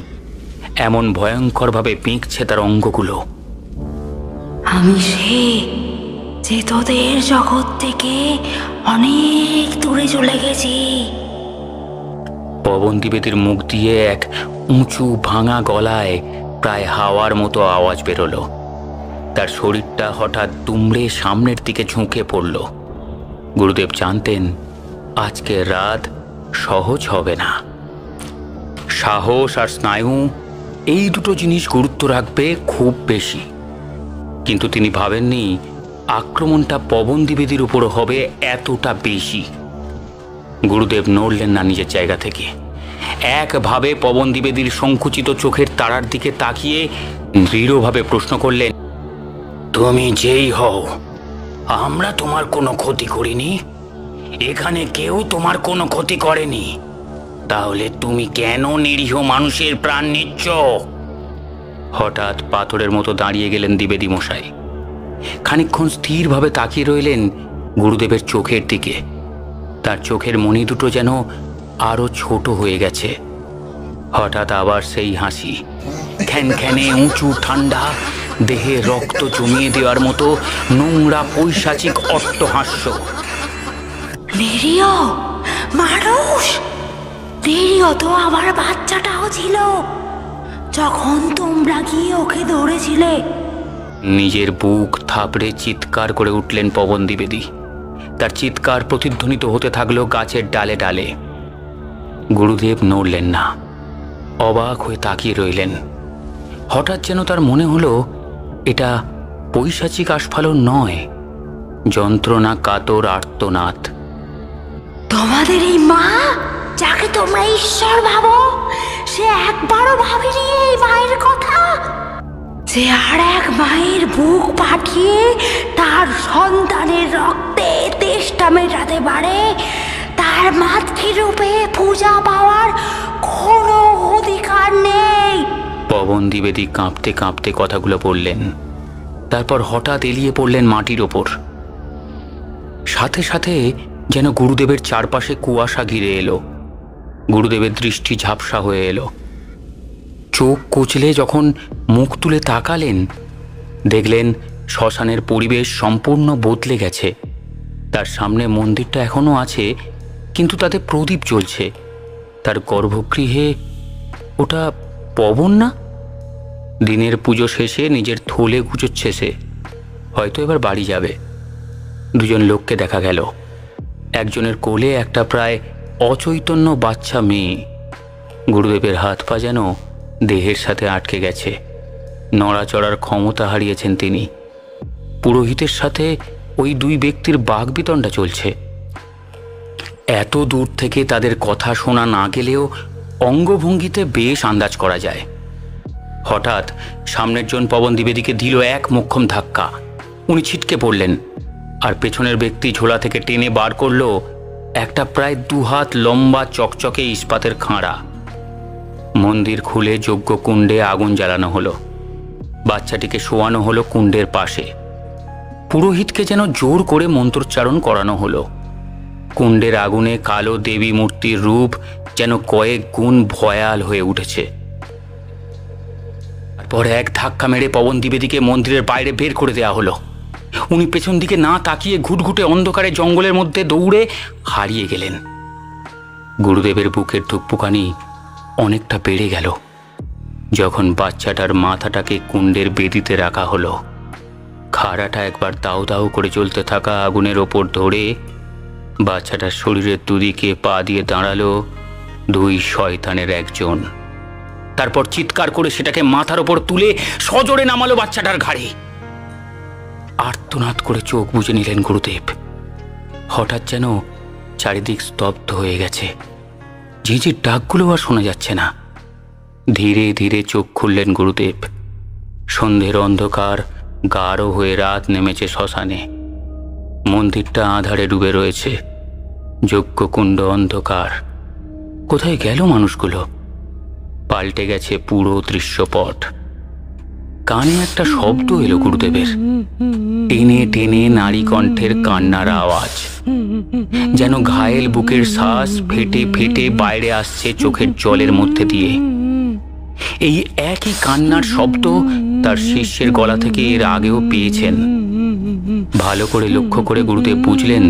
এমন ভয়ঙ্করভাবে পিঁকছে তার অঙ্গগুলো। আমি সে যে তোদের জগৎ থেকে অনেক দূরে চলে গেছি। পবন দ্বিবেদীর মুখ দিয়ে এক উঁচু ভাঙা গলায় প্রায় হাওয়ার মতো আওয়াজ বেরোলো। তার শরীরটা হঠাৎ দুমড়ে সামনের দিকে ঝুঁকে পড়ল। গুরুদেব জানতেন আজকের রাত সহজ হবে না। সাহস আর স্নায়ু, এই দুটো জিনিস গুরুত্ব রাখবে খুব বেশি। কিন্তু তিনি ভাবেননি আক্রমণটা পবন দ্বিবেদীর উপর হবে এতটা বেশি। গুরুদেব নড়লেন না নিজের জায়গা থেকে। একভাবে পবন দ্বিবেদীর সংকুচিত চোখের তারার দিকে তাকিয়ে দৃঢ়ভাবে প্রশ্ন করলেন, তুমি যেই হও, আমরা তোমার কোনো ক্ষতি করিনি। এখানে কেউ তোমার কোনো ক্ষতি করেনি। তাহলে তুমি কেন নিরীহ মানুষের প্রাণ নিচ্ছ? হঠাৎ পাথরের মতো দাঁড়িয়ে গেলেন দ্বিবেদী মশাই। খানিকক্ষণ স্থিরভাবে তাকিয়ে রইলেন গুরুদেবের চোখের দিকে। তার চোখের মণি দুটো যেন আরো ছোট হয়ে গেছে। হঠাৎ আবার সেই হাসি, খ্যানখ্যানে উঁচু ঠান্ডা, দেহে রক্ত জমিয়ে দেওয়ার মতো নোংরা পৈশাচিক অট্টহাস্য। নিরীহ মানুষ, নিরীহ তো আমার বাচ্চাটাও ছিল যখন তোমরা গিয়ে ওকে ধরেছিলে। নিজের বুক থাপড়ে চিৎকার করে উঠলেন পবন দ্বিবেদী। তার চিৎকার প্রতিধ্বনিত হতে থাকলো গাছের ডালে ডালে। গুরুদেব নড়লেন না, অবাক হয়ে তাকিয়ে রইলেন। হঠাৎ যেন তার মনে হলো এটা পৈশাচিক আস্ফালন নয়, যন্ত্রণা কাতর আর্তনাদ। তোমাদের এই মা, যাকে তোমরা ঈশ্বর ভাবো, সে একবারও ভাবেনি এই মায়ের কথা, যে আর এক মায়ের বুক পাঠিয়ে তার সন্তানের রক্তে তেষ্টা মেটাতে পারে তার মাতৃরূপে পূজা পাওয়ার কোনো অধিকার নেই। পবন দ্বিবেদী কাঁপতে কাঁপতে কথাগুলো বললেন। তারপর হঠাৎ এলিয়ে পড়লেন মাটির ওপর। সাথে সাথে যেন গুরুদেবের চারপাশে কুয়াশা ঘিরে এলো। গুরুদেবের দৃষ্টি ঝাপসা হয়ে এলো। চোখ কুচলে যখন মুখ তুলে তাকালেন, দেখলেন শ্মশানের পরিবেশ সম্পূর্ণ বদলে গেছে। তার সামনে মন্দিরটা এখনো আছে, কিন্তু তাতে প্রদীপ জ্বলছে। তার গর্ভগৃহে ওটা পবন না? দিনের পুজো শেষে নিজের থলে গুজোচ্ছে সে, হয়তো এবার বাড়ি যাবে। দুজন লোককে দেখা গেল। একজনের কোলে একটা প্রায় অচৈতন্য বাচ্চা মেয়ে। গুরুদেবের হাত পা যেন দেহের সাথে আটকে গেছে, নড়াচড়ার ক্ষমতা হারিয়েছেন তিনি। পুরোহিতের সাথে ওই দুই ব্যক্তির বাকবিতণ্ডা চলছে। এত দূর থেকে তাদের কথা শোনা না গেলেও অঙ্গভঙ্গিতে বেশ আন্দাজ করা যায়। হঠাৎ সামনের জন পবন দ্বিবেদীকে দিল এক মোক্ষম ধাক্কা। উনি ছিটকে পড়লেন, আর পেছনের ব্যক্তি ঝোলা থেকে টেনে বার করল একটা প্রায় 2 হাত লম্বা চকচকে ইস্পাতের খাঁড়া। মন্দির খুলে যজ্ঞ কুণ্ডে আগুন জ্বালানো হলো। বাচ্চাটিকে শোয়ানো হলো কুণ্ডের পাশে। পুরোহিতকে যেন জোর করে মন্ত্রোচ্চারণ করানো হলো। কুণ্ডের আগুনে কালো দেবী মূর্তির রূপ যেন কয়েক গুণ ভয়াল হয়ে উঠেছে। তারপর এক ধাক্কা মেরে পবন দ্বিবেদীকে মন্দিরের বাইরে বের করে দেওয়া হলো। উনি পেছন দিকে না তাকিয়ে ঘুটঘুটে অন্ধকারে জঙ্গলের মধ্যে দৌড়ে হারিয়ে গেলেন। গুরুদেবের বুকের ধুকপুকানি অনেকটা বেড়ে গেল যখন বাচ্চাটার মাথাটাকে কুণ্ডের বেদিতে রাখা হলো। খাড়াটা একবার দাউ দাউ করে জ্বলতে থাকা আগুনের ওপর ধরে বাচ্চাটার শরীরের দুদিকে পা দিয়ে দাঁড়ালো 2 শয়তানের একজন। তারপর চিৎকার করে সেটাকে মাথার ওপর তুলে সজোরে নামালো বাচ্চাটার ঘাড়ে। আর্তনাদ করে চোখ বুজে নিলেন গুরুদেব। হঠাৎ যেন চারিদিক স্তব্ধ হয়ে গেছে। ঝিঁঝির ডাকগুলো আর শোনা যাচ্ছে না। ধীরে ধীরে চোখ খুললেন গুরুদেব। সন্ধ্যের অন্ধকার গাঢ় হয়ে রাত নেমেছে শ্মশানে। মন্দিরটা আঁধারে ডুবে রয়েছে। যজ্ঞকুণ্ড অন্ধকার। কোথায় গেল মানুষগুলো? পাল্টে গেছে পুরো দৃশ্যপট। কানে একটা শব্দ এলো গুরুদেবের, টেনে টেনে নারী কণ্ঠের কান্নার আওয়াজ। যেন ঘায়েল বুকের শ্বাস ফেটে ফেটে বাইরে আসছে চোখের জলের মধ্যে দিয়ে। এই একই কান্নার শব্দ তার শিষ্যের গলা থেকে এর আগেও পেয়েছেন। ভালো করে লক্ষ্য করে গুরুদেব বুঝলেন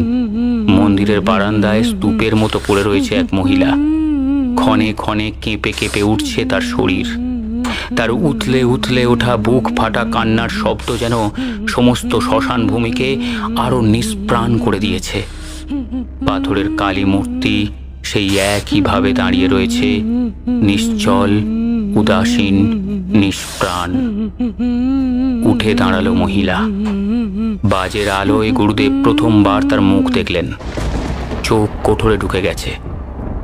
মন্দিরের বারান্দায় স্তূপের মতো পড়ে রয়েছে এক মহিলা। ক্ষণে ক্ষণে কেঁপে কেঁপে উঠছে তার শরীর। তার উথলে উথলে ওঠা বুক ফাটা কান্নার শব্দ যেন সমস্ত শ্মশান ভূমিকে আরো নিষ্প্রাণ করে দিয়েছে। পাথরের কালী মূর্তি সেই একইভাবে দাঁড়িয়ে রয়েছে, নিশ্চল, উদাসীন, নিষ্প্রাণ। উঠে দাঁড়ালো মহিলা। বাজের আলোয় গুরুদেব প্রথমবার তার মুখ দেখলেন। চোখ কোঠরে ঢুকে গেছে,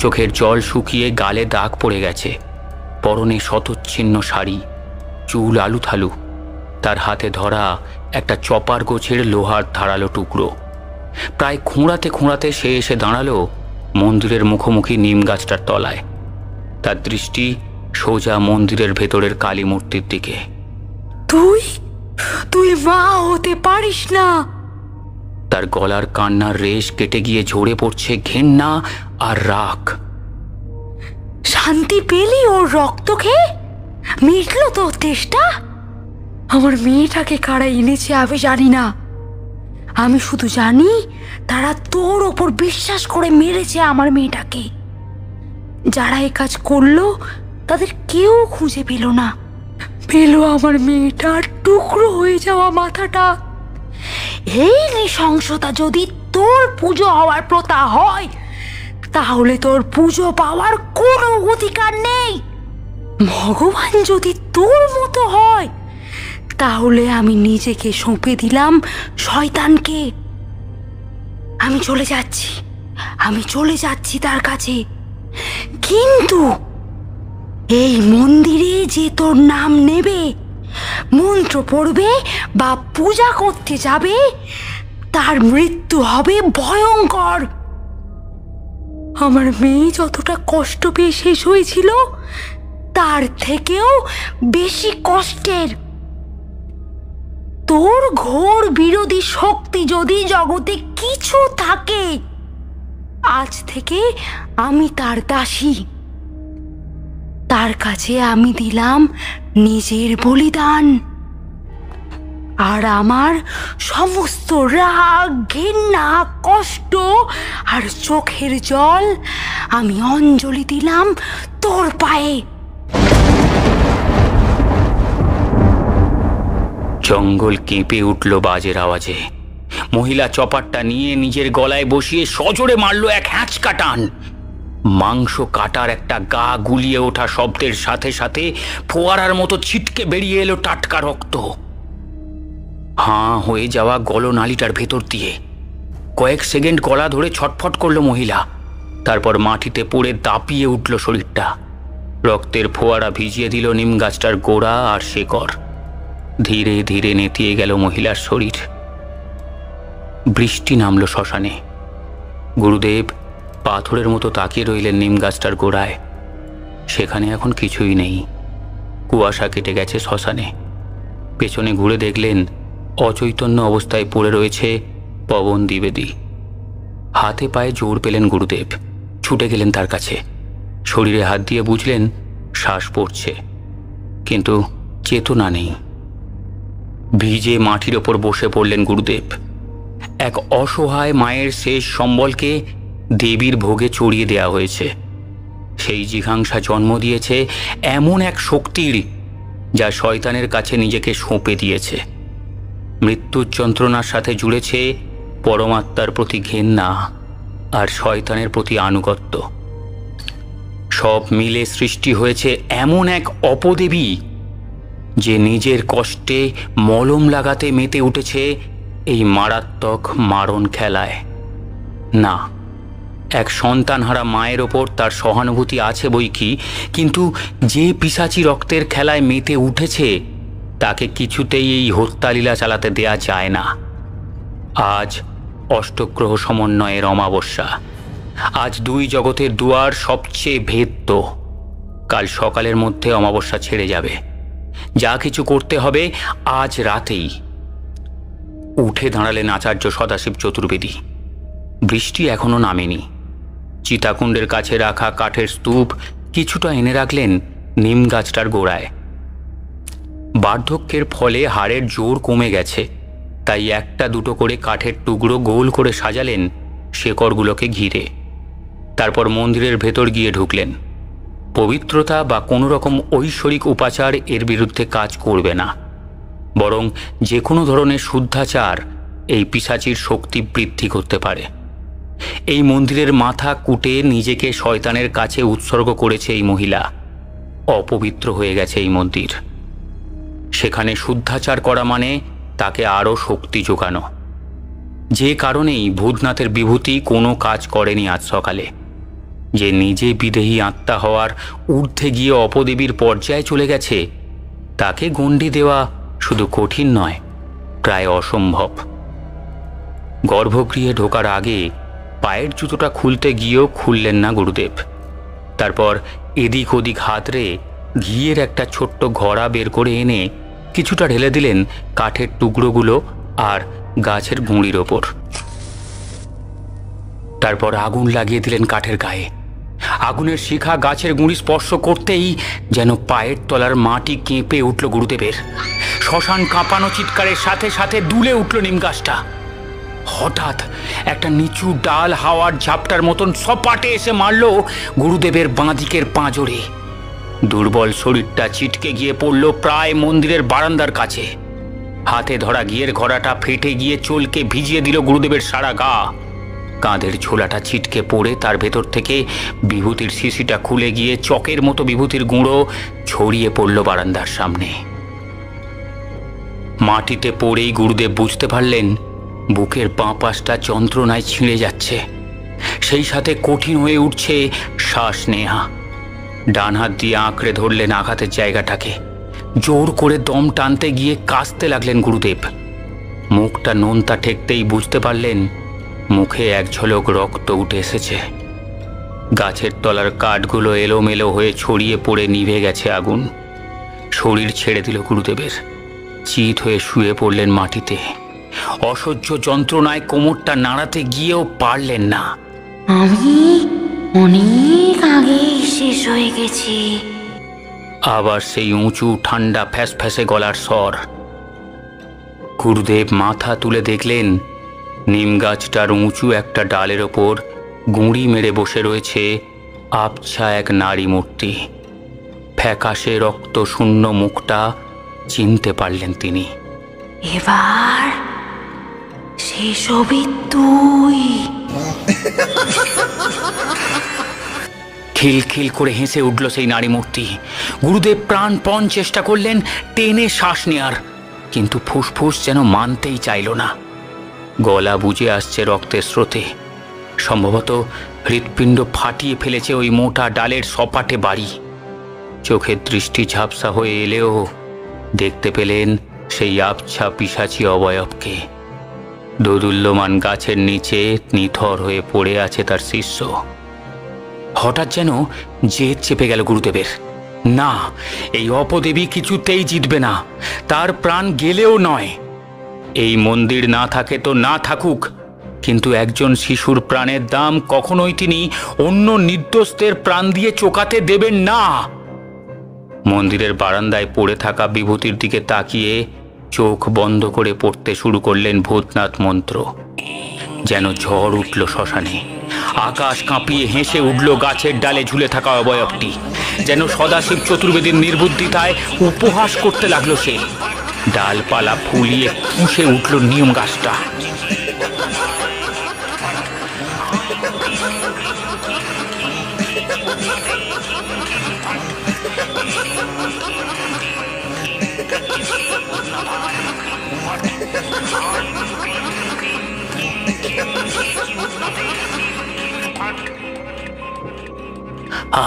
চোখের জল শুকিয়ে গালে দাগ পড়ে গেছে। পরনে শতচ্ছিন্ন শাড়ি, চুল আলুথালু, তার হাতে ধরা একটা চপার গোছের লোহার ধারালো টুকরো। প্রায় খুঁড়াতে খুঁড়াতে সে এসে দাঁড়ালো মন্দিরের মুখোমুখি নিম গাছটার তলায়। তার দৃষ্টি সোজা মন্দিরের ভেতরের কালী মূর্তির দিকে। তুই তুই মা হতে পারিস না। তার গলার কান্নার রেশ কেটে গিয়ে ঝরে পড়ছে ঘেন্না আর রাগ। শান্তি পেলি ওর রক্ত খেয়ে? মিটলো তোর তেষ্টা? আমার মেয়েটাকে কারা এনেছে আমি জানি না, আমি শুধু জানি তারা তোর ওপর বিশ্বাস করে মেরেছে আমার মেয়েটাকে। যারা এ কাজ করলো তাদের কেউ খুঁজে পেল না, পেল আমার মেয়েটার টুকরো হয়ে যাওয়া মাথাটা। এই নৃশংসতা যদি তোর পুজো হওয়ার প্রথা হয়, তাহলে তোর পুজো পাওয়ার কোনো অধিকার নেই। ভগবান যদি তোর মতো হয়, তাহলে আমি নিজেকে সঁপে দিলাম শয়তানকে। আমি চলে যাচ্ছি তার কাছে। কিন্তু এই মন্দিরে যে তোর নাম নেবে, মন্ত্র পড়বে বা পূজা করতে যাবে, তার মৃত্যু হবে ভয়ঙ্কর। আমার মেয়ে যতটা কষ্ট পেয়ে শেষ হয়েছিল, তার থেকেও বেশি কষ্টের। তোর ঘোর বিরোধী শক্তি যদি জগতে কিছু থাকে, আজ থেকে আমি তার দাসী। তার কাছে আমি দিলাম নিজের বলিদান, আর আমার সমস্ত রাগ, ঘৃণা, কষ্ট আর চোখের জল আমি অঞ্জলি দিলাম তোর পায়ে। জঙ্গল কেঁপে উঠল বাজের আওয়াজে। মহিলা চপারটা নিয়ে নিজের গলায় বসিয়ে সজোরে মারল এক হ্যাঁচকা টান। মাংস কাটার একটা গা গুলিয়ে ওঠা শব্দের সাথে সাথে ফোয়ারার মতো ছিটকে বেরিয়ে এলো টাটকা রক্ত। হাঁ হয়ে যাওয়া গলনালীটার ভেতর দিয়ে কয়েক সেকেন্ড গলা ধরে ছটফট করল মহিলা। তারপর মাটিতে পড়ে দাপিয়ে উঠল শরীরটা। রক্তের ফোয়ারা ভিজিয়ে দিল নিম গাছটার গোড়া আর শেকড়। ধীরে ধীরে নেতিয়ে গেল মহিলার শরীর। বৃষ্টি নামল শ্মশানে। গুরুদেব পাথরের মতো তাকিয়ে রইলেন নিম গাছটার গোড়ায়। সেখানে এখন কিছুই নেই, কুয়াশা কেটে গেছে শ্মশানে। পেছনে ঘুরে দেখলেন অচৈতন্য অবস্থায় পড়ে রয়েছে পবন দ্বিবেদী। হাতে পায়ে জোর পেলেন গুরুদেব, ছুটে গেলেন তার কাছে। শরীরে হাত দিয়ে বুঝলেন শ্বাস পড়ছে, কিন্তু চেতনা নেই। ভিজে মাটির ওপর বসে পড়লেন গুরুদেব। এক অসহায় মায়ের শেষ সম্বলকে দেবীর ভোগে চড়িয়ে দেয়া হয়েছে। সেই জিঘাংসা জন্ম দিয়েছে এমন এক শক্তির, যা শয়তানের কাছে নিজেকে সঁপে দিয়েছে। মৃত্যুর যন্ত্রণার সাথে জুড়েছে পরমাত্মার প্রতি ঘেন্না আর শয়তানের প্রতি আনুগত্য। সব মিলে সৃষ্টি হয়েছে এমন এক অপদেবী, যে নিজের কষ্টে মলম লাগাতে মেতে উঠেছে এই মারাত্মক মারণ খেলায়। না, এক সন্তানহারা মায়ের ওপর তার সহানুভূতি আছে বই কি, কিন্তু যে পিশাচি রক্তের খেলায় মেতে উঠেছে, তাকে কিছুতেই এই হত্যালীলা চালাতে দেয়া যায় না। আজ অষ্টগ্রহ সমন্বয়ের অমাবস্যা। আজ দুই জগতের দুয়ার সবচেয়ে ভেদ্য। কাল সকালের মধ্যে অমাবস্যা ছেড়ে যাবে। যা কিছু করতে হবে আজ রাতেই। উঠে দাঁড়ালেন আচার্য সদাশিব চতুর্বেদী। বৃষ্টি এখনো নামেনি। চিতাকুণ্ডের কাছে রাখা কাঠের স্তূপ কিছুটা এনে রাখলেন নিম গাছটার গোড়ায়। বার্ধক্যের ফলে হাড়ের জোর কমে গেছে, তাই একটা দুটো করে কাঠের টুকরো গোল করে সাজালেন শেকড়গুলোকে ঘিরে। তারপর মন্দিরের ভেতর গিয়ে ঢুকলেন। পবিত্রতা বা কোনো রকম ঐশ্বরিক উপাচার এর বিরুদ্ধে কাজ করবে না, বরং যে কোনো ধরনের শুদ্ধাচার এই পিশাচির শক্তি বৃদ্ধি করতে পারে। এই মন্দিরের মাথা কুটে নিজেকে শয়তানের কাছে উৎসর্গ করেছে এই মহিলা। অপবিত্র হয়ে গেছে এই মন্দির। সেখানে শুদ্ধাচার করা মানে তাকে আরও শক্তি যোগানো। যে কারণেই ভূতনাথের বিভূতি কোনো কাজ করেনি আজ সকালে। যে নিজে বিদেহী আত্মা হওয়ার ঊর্ধ্বে গিয়ে অপদেবীর পর্যায়ে চলে গেছে, তাকে গণ্ডি দেওয়া শুধু কঠিন নয়, প্রায় অসম্ভব। গর্ভগৃহে ঢোকার আগে পায়ের জুতোটা খুলতে গিয়েও খুললেন না গুরুদেব। তারপর এদিক ওদিক হাতড়ে ঘিয়ের একটা ছোট্ট ঘড়া বের করে এনে কিছুটা ঢেলে দিলেন কাঠের টুকরোগুলো আর গাছের গুঁড়ির ওপর। তারপর আগুন লাগিয়ে দিলেন কাঠের গায়ে। আগুনের শিখা গাছের গুঁড়ি স্পর্শ করতেই যেন পায়ের তলার মাটি কেঁপে উঠল গুরুদেবের। শ্মশান কাঁপানো চিৎকারের সাথে সাথে দুলে উঠল নিম গাছটা। হঠাৎ একটা নিচু ডাল হাওয়ার ঝাপটার মতন সপাটে এসে মারল গুরুদেবের বাঁদিকের পাঁজরে। দুর্বল শরীরটা ছিটকে গিয়ে পড়ল প্রায় মন্দিরের বারান্দার কাছে। হাতে ধরা ঘিয়ের ঘড়াটা ফেটে গিয়ে চলকে ভিজিয়ে দিল গুরুদেবের সারা গা। কাঁধের ঝোলাটা ছিটকে পড়ে তার ভেতর থেকে বিভূতির শিশিটা খুলে গিয়ে চকের মতো বিভূতির গুঁড়ো ছড়িয়ে পড়ল বারান্দার সামনে। মাটিতে পড়েই গুরুদেব বুঝতে পারলেন বুকের বাঁ পাশটা যন্ত্রণায় ছিঁড়ে যাচ্ছে, সেই সাথে কঠিন হয়ে উঠছে শ্বাস নেওয়া। ডান হাত দিয়ে আঁকড়ে ধরলেন আঘাতের জায়গাটাকে। জোর করে দম টানতে গিয়ে কাশতে লাগলেন গুরুদেব। মুখটা নোনতা ঠেকতেই বুঝতে পারলেন মুখে এক ঝলক রক্ত উঠে এসেছে। গাছের তলার কাঠগুলো এলোমেলো হয়ে ছড়িয়ে পড়ে নিভে গেছে আগুন। শরীর ছেড়ে দিল গুরুদেবের। চিত হয়ে শুয়ে পড়লেন মাটিতে। অসহ্য যন্ত্রণায় কোমরটা নাড়াতে গিয়েও পারলেন না। আমি অনেক আগেই শেষ হয়ে গেছি। আবার সেই উঁচু ঠান্ডা ফ্যাসফ্যাসে গলার স্বর। গুরুদেব মাথা তুলে দেখলেন নিম গাছটার উঁচু একটা ডালের ওপর গুঁড়ি মেরে বসে রয়েছে আবছা এক নারী মূর্তি। ফ্যাকাশে রক্ত শূন্য মুখটা চিনতে পারলেন তিনি। এবার শেষ হবি তুই। খিলখিল করে হেসে উঠল সেই নারী মূর্তি। গুরুদেব প্রাণপণ চেষ্টা করলেন টেনে শ্বাস নেয়ার, কিন্তু ফুসফুস যেন মানতেই চাইল না। গলা বুজে আসছে রক্তের স্রোতে। সম্ভবত হৃৎপিণ্ড ফাটিয়ে ফেলেছে ওই মোটা ডালের সপাটে বাড়ি। চোখের দৃষ্টি ঝাপসা হয়ে এলেও দেখতে পেলেন সেই আবছা পিশাচি অবয়বকে। দোদুল্যমান গাছের নিচে নিথর হয়ে পড়ে আছে তার শিষ্য। হঠাৎ যেন জেদ চেপে গেল গুরুদেবের। না, এই অপদেবী কিছুতেই জিতবে না, তার প্রাণ গেলেও নয়। এই মন্দির না থাকে তো না থাকুক, কিন্তু একজন শিশুর প্রাণের দাম কখনোই তিনি অন্য নির্দোষদের প্রাণ দিয়ে চোকাতে দেবেন না। মন্দিরের বারান্দায় পড়ে থাকা বিভূতির দিকে তাকিয়ে চোখ বন্ধ করে পড়তে শুরু করলেন ভূতনাথ মন্ত্র। যেন ঝড় উঠল শ্মশানে। আকাশ কাঁপিয়ে হেসে উঠল গাছের ডালে ঝুলে থাকা অবয়বটি। যেন সদাশিব চতুর্বেদীর নির্বুদ্ধিতায় উপহাস করতে লাগলো সে। ডালপালা ফুলিয়ে পুষে উঠল নিম গাছটা।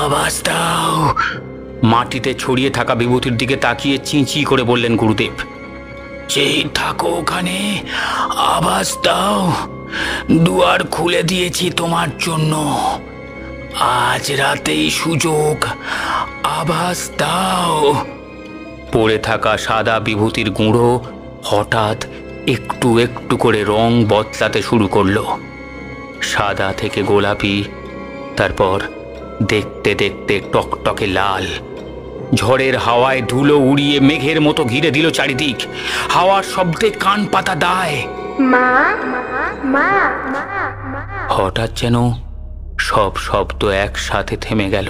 আওয়াজ দাও। মাটিতে ছড়িয়ে থাকা বিভূতির দিকে তাকিয়ে চিঁচি করে বললেন গুরুদেব। যেই থাকো ওখানে, আওয়াজ দাও। দুয়ার খুলে দিয়েছি তোমার জন্য। আজ রাতেই সুযোগ, আওয়াজ দাও। পড়ে থাকা সাদা বিভূতির গুঁড়ো হঠাৎ একটু একটু করে রং বদলাতে শুরু করলো। সাদা থেকে গোলাপি, তারপর দেখতে দেখতে টকটকে লাল। ঝড়ের হাওয়ায় ধুলো উড়িয়ে মেঘের মতো ঘিরে দিল চারিদিক। হাওয়ার শব্দে কান পাতা দায়। হঠাৎ যেন সব শব্দ একসাথে থেমে গেল।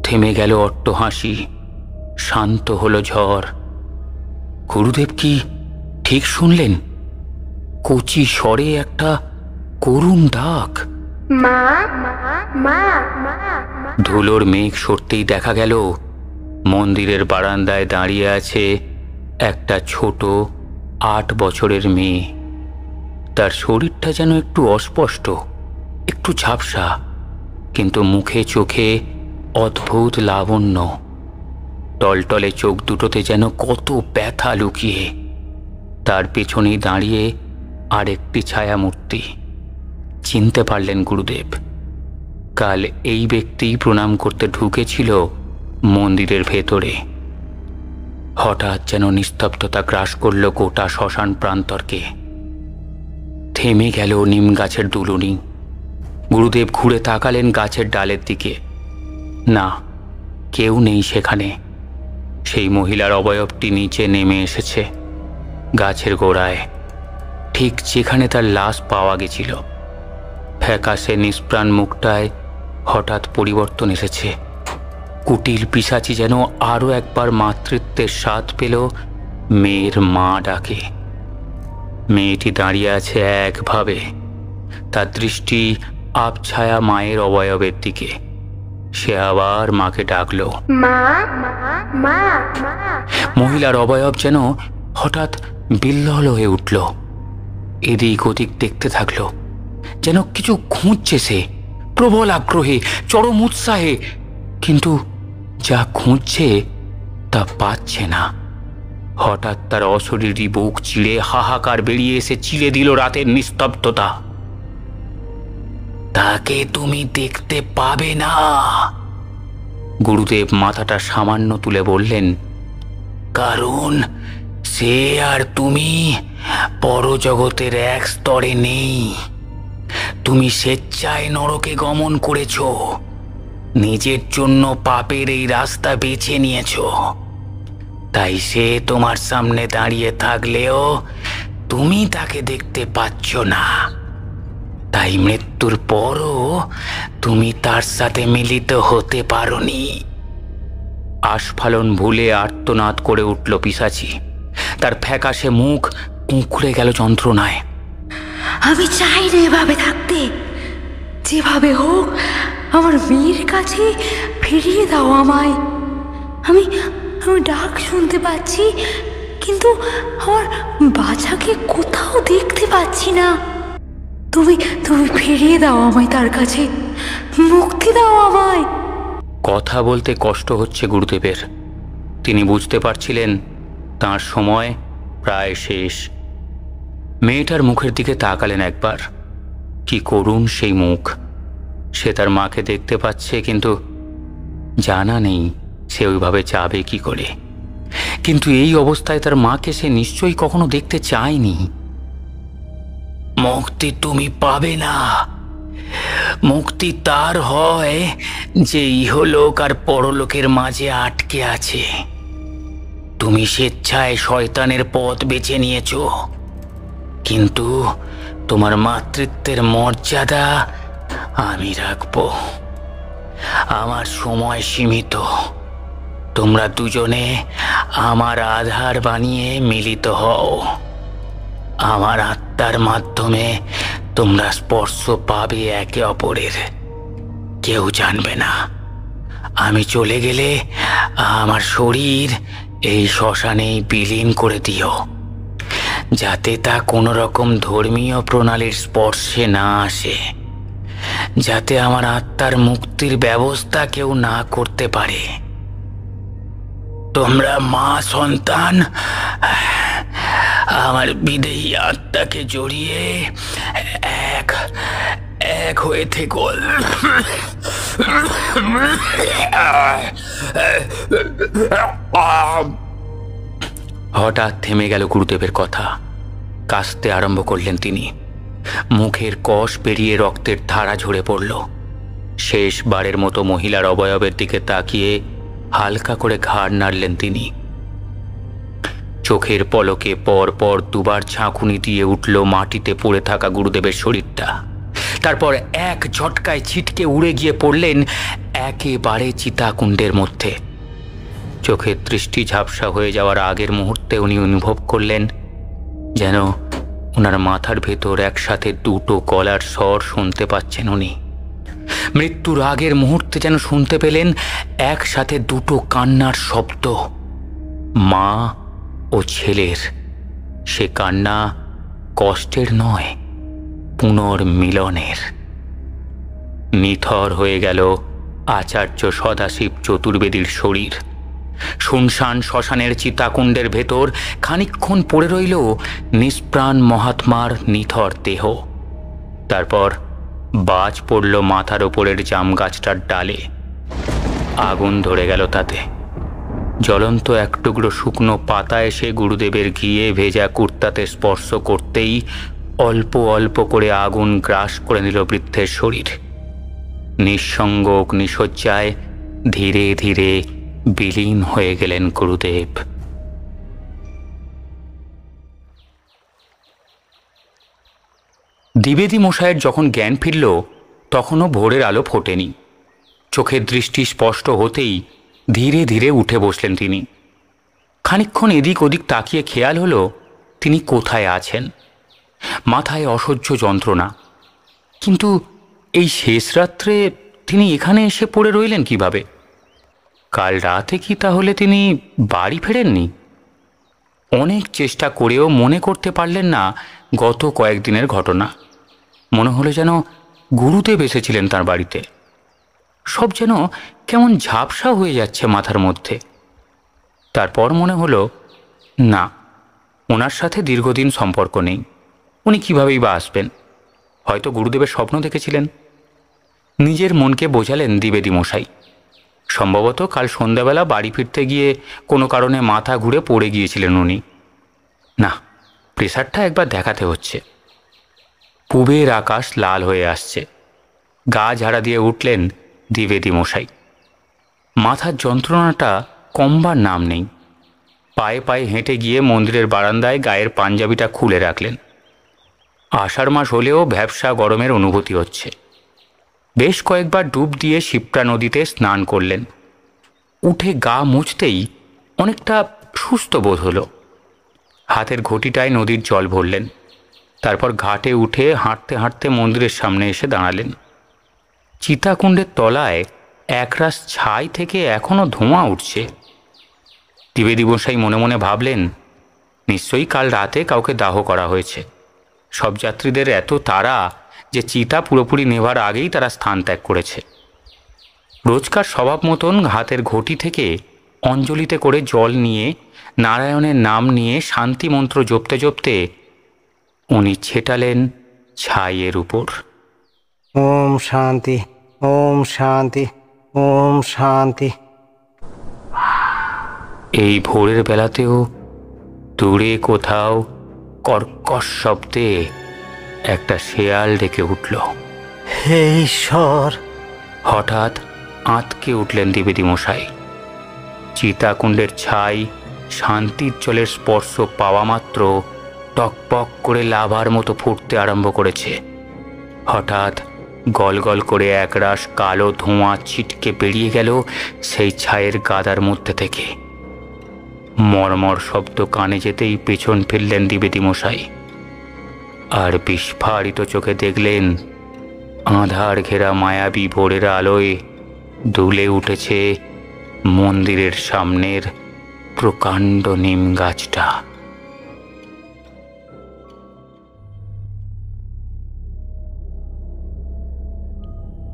থেমে গেল অট্টহাসি, শান্ত হলো ঝড়। গুরুদেব কি ঠিক শুনলেন? কচি স্বরে একটা করুণ ডাক। ধুলোর মেঘ সরতেই দেখা গেল মন্দিরের বারান্দায় দাঁড়িয়ে আছে একটা ছোট 8 বছরের মেয়ে। তার শরীরটা যেন একটু অস্পষ্ট, একটু ঝাপসা, কিন্তু মুখে চোখে অদ্ভুত লাবণ্য। টলটলে চোখ দুটোতে যেন কত ব্যথা লুকিয়ে। তার পেছনেই দাঁড়িয়ে আরেকটি ছায়ামূর্তি। চিনতে পারলেন গুরুদেব, কাল এই ব্যক্তি প্রণাম করতে ঢুকেছিল মন্দিরের ভেতরে। হঠাৎ যেন নিস্তব্ধতা গ্রাস করল গোটা শ্মশান প্রান্তরকে। থেমে গেল নিম গাছের দুলুনি। গুরুদেব ঘুরে তাকালেন গাছের ডালের দিকে। না, কেউ নেই সেখানে। সেই মহিলার অবয়বটি নিচে নেমে এসেছে গাছের গোড়ায়, ঠিক যেখানে তার লাশ পাওয়া গেছিল। ফ্যাকাশে নিষ্প্রাণ মুখটায় হঠাৎ পরিবর্তন এসেছে। কুটিল পিশাচি যেন আরও একবার মাতৃত্বের স্বাদ পেল। মেয়ের মা ডাকে। মেয়েটি দাঁড়িয়ে আছে একভাবে, তার দৃষ্টি আবছায়া মায়ের অবয়বের দিকে। সে আবার মাকে ডাকল, মা। মহিলার অবয়ব যেন হঠাৎ বিহ্বল হয়ে উঠল। এদিক ওদিক দেখতে থাকল, যেন কিছু খুঁজছে সে, প্রবল আগ্রহে, চরম উৎসাহে। কিন্তু যা খুঁজছে তা পাচ্ছে না। হঠাৎ তার অশরীরী বুক চিড়ে হাহাকার বেরিয়ে এসে চিড়ে দিল রাতের নিস্তব্ধতা। তাকে তুমি দেখতে পাবে না। গুরুদেব মাথাটা সামান্য তুলে বললেন, কারণ সে আর তুমি পরজগতের এক স্তরে নেই। তুমি স্বেচ্ছায় নরকে গমন করেছ, নিজের জন্য পাপের এই রাস্তা বেছে নিয়েছ। তাই সে তোমার সামনে দাঁড়িয়ে থাকলেও তুমি তাকে দেখতে পাচ্ছ না। তাই মৃত্যুর পরও তুমি তার সাথে মিলিত হতে পারোনি। আস্ফালন ভুলে আর্তনাদ করে উঠল পিশাচি। তার ফ্যাকাশে মুখ কুঁকড়ে গেল যন্ত্রণায়। আমি চাই না এভাবে থাকতে। যেভাবে হোক আমার মেয়ের কাছে ফিরিয়ে দাও আমায়। আমি ডাক শুনতে পাচ্ছি, কিন্তু আমার বাচ্চাকে কোথাও দেখতে পাচ্ছি না। তুমি ফিরিয়ে দাও আমায় তার কাছে, মুক্তি দাও আমায়। কথা বলতে কষ্ট হচ্ছে গুরুদেবের। তিনি বুঝতে পারছিলেন তাঁর সময় প্রায় শেষ। মেয়েটার মুখের দিকে তাকালেন একবার। কি করুণ সেই মুখ। সে তার মাকে দেখতে পাচ্ছে, কিন্তু জানা নেই সে ওইভাবে যাবে কি করে। কিন্তু এই অবস্থায় তার মাকে সে নিশ্চয়ই কখনো দেখতে চায়নি। মুক্তি তুমি পাবে না। মুক্তি তার হয় যে ইহলোক আর পরলোকের মাঝে আটকে আছে। তুমি স্বেচ্ছায় শয়তানের পথ বেছে নিয়েছ, কিন্তু তোমার মাতৃত্বের মর্যাদা আমি রাখব। আমার সময় সীমিত। তোমরা দুজনে আমার আধার বানিয়ে মিলিত হও। আমার আত্মার মাধ্যমে তোমরা স্পর্শ পাবে একে অপরের। কেউ জানবে না। আমি চলে গেলে আমার শরীর এই শ্মশানেই বিলীন করে দিও, যাতে তা কোনো রকম ধর্মীয় প্রণালীর স্পর্শে না আসে, যাতে আমার আত্মার মুক্তির ব্যবস্থা কেউ না করতে পারে। তোমরা মা সন্তান আমার বিদেহী আত্মাকে জড়িয়ে এক হয়ে থেকো। হঠাৎ থেমে গেল গুরুদেবের কথা। কাশতে আরম্ভ করলেন তিনি। মুখের কষ পেরিয়ে রক্তের ধারা ঝরে পড়ল। শেষবারের মতো মহিলার অবয়বের দিকে তাকিয়ে হালকা করে ঘাড় নাড়লেন তিনি। চোখের পলকে পর পর দুবার ঝাঁকুনি দিয়ে উঠল মাটিতে পড়ে থাকা গুরুদেবের শরীরটা। তারপর এক ঝটকায় ছিটকে উড়ে গিয়ে পড়লেন একেবারে চিতাকুণ্ডের মধ্যে। চোখের দৃষ্টি ঝাপসা হয়ে যাওয়ার আগের মুহূর্তে উনি অনুভব করলেন যেন ওনার মাথার ভেতর একসাথে দুটো গলার স্বর শুনতে পাচ্ছেন উনি। মৃত্যুর আগের মুহূর্তে যেন শুনতে পেলেন একসাথে দুটো কান্নার শব্দ, মা ও ছেলের। সে কান্না কষ্টের নয়, পুনর্মিলনের। নিথর হয়ে গেল আচার্য সদাশিব চতুর্বেদীর শরীর। শুনশান শ্মশানের চিতাকুণ্ডের ভেতর খানিকক্ষণ পড়ে রইল নিষ্প্রাণ মহাত্মার নিথর দেহ। তারপর বাজ পড়ল মাথার ওপরের জাম গাছটার ডালে। আগুন ধরে গেল তাতে। জ্বলন্ত এক টুকরো শুকনো পাতা এসে গুরুদেবের ঘিয়ে ভেজা কুর্তাতে স্পর্শ করতেই অল্প অল্প করে আগুন গ্রাস করে নিল বৃদ্ধের শরীর। নিঃসঙ্গ অগ্নিশয্যায় ধীরে ধীরে বিলীন হয়ে গেলেন গুরুদেব। দ্বিবেদী মশায়ের যখন জ্ঞান ফিরল তখনও ভোরের আলো ফোটেনি। চোখের দৃষ্টি স্পষ্ট হতেই ধীরে ধীরে উঠে বসলেন তিনি। খানিকক্ষণ এদিক ওদিক তাকিয়ে খেয়াল হলো তিনি কোথায় আছেন। মাথায় অসহ্য যন্ত্রণা। কিন্তু এই শেষ রাত্রে তিনি এখানে এসে পড়ে রইলেন কিভাবে? কাল রাতে কি তাহলে তিনি বাড়ি ফেরেননি? অনেক চেষ্টা করেও মনে করতে পারলেন না গত কয়েকদিনের ঘটনা। মনে হলো যেন গুরুদেব এসেছিলেন তার বাড়িতে। সব যেন কেমন ঝাপসা হয়ে যাচ্ছে মাথার মধ্যে। তারপর মনে হলো না, ওনার সাথে দীর্ঘদিন সম্পর্ক নেই। উনি কীভাবেই বা আসবেন? হয়তো গুরুদেবের স্বপ্ন দেখেছিলেন। নিজের মনকে বোঝালেন দ্বিবেদী মশাই। সম্ভবত কাল সন্ধ্যাবেলা বাড়ি ফিরতে গিয়ে কোনো কারণে মাথা ঘুরে পড়ে গিয়েছিলেন উনি। না, প্রেসারটা একবার দেখাতে হচ্ছে। পূবের আকাশ লাল হয়ে আসছে। গা ঝাড়া দিয়ে উঠলেন দ্বিবেদী মশাই। মাথার যন্ত্রণাটা কমবার নাম নেই। পায়ে পায়ে হেঁটে গিয়ে মন্দিরের বারান্দায় গায়ের পাঞ্জাবিটা খুলে রাখলেন। আষাঢ় মাস হলেও ভ্যাপসা গরমের অনুভূতি হচ্ছে। বেশ কয়েকবার ডুব দিয়ে শিপ্রা নদীতে স্নান করলেন। উঠে গা মুছতেই অনেকটা সুস্থ বোধ হলো। হাতের ঘটিটায় নদীর জল ভরলেন। তারপর ঘাটে উঠে হাঁটতে হাঁটতে মন্দিরের সামনে এসে দাঁড়ালেন। চিতাকুণ্ডের তলায় একরাশ ছাই থেকে এখনও ধোঁয়া উঠছে। দ্বিবেদী মশাই মনে মনে ভাবলেন, নিশ্চয়ই কাল রাতে কাউকে দাহ করা হয়েছে। সব যাত্রীদের এত তাড়া যে চিতা পুরোপুরি নেভার আগেই তারা স্থান ত্যাগ করেছে। রোজকার স্বভাব মতন হাতের ঘটি থেকে অঞ্জলিতে করে জল নিয়ে নারায়ণের নাম নিয়ে শান্তি মন্ত্র জপতে জপতে উনি ছেটালেন ছাইয়ের উপর। ওম শান্তি, ওম শান্তি, ওম শান্তি। এই ভোরের বেলাতেও দূরে কোথাও কর্কশ শব্দে একটা শেয়াল ডেকে উঠল। হে ঈশ্বর! হঠাৎ আঁতকে উঠলেন দ্বিবেদী মশাই। চিতাকুণ্ডের ছাই শান্তির জলের স্পর্শ পাওয়া মাত্র টকপক করে লাভার মতো ফুটতে আরম্ভ করেছে। হঠাৎ গল গল করে একরাশ কালো ধোঁয়া ছিটকে বেরিয়ে গেল সেই ছায়ের গাদার মধ্যে থেকে। মর্মর শব্দ কানে যেতেই পেছন ফিরলেন দ্বিবেদী মশাই। আর বিস্ফারিত চোখে দেখলেন আঁধার ঘেরা মায়াবী ভোরের আলোয় দুলে উঠেছে মন্দিরের সামনের প্রকাণ্ড নিম গাছটা।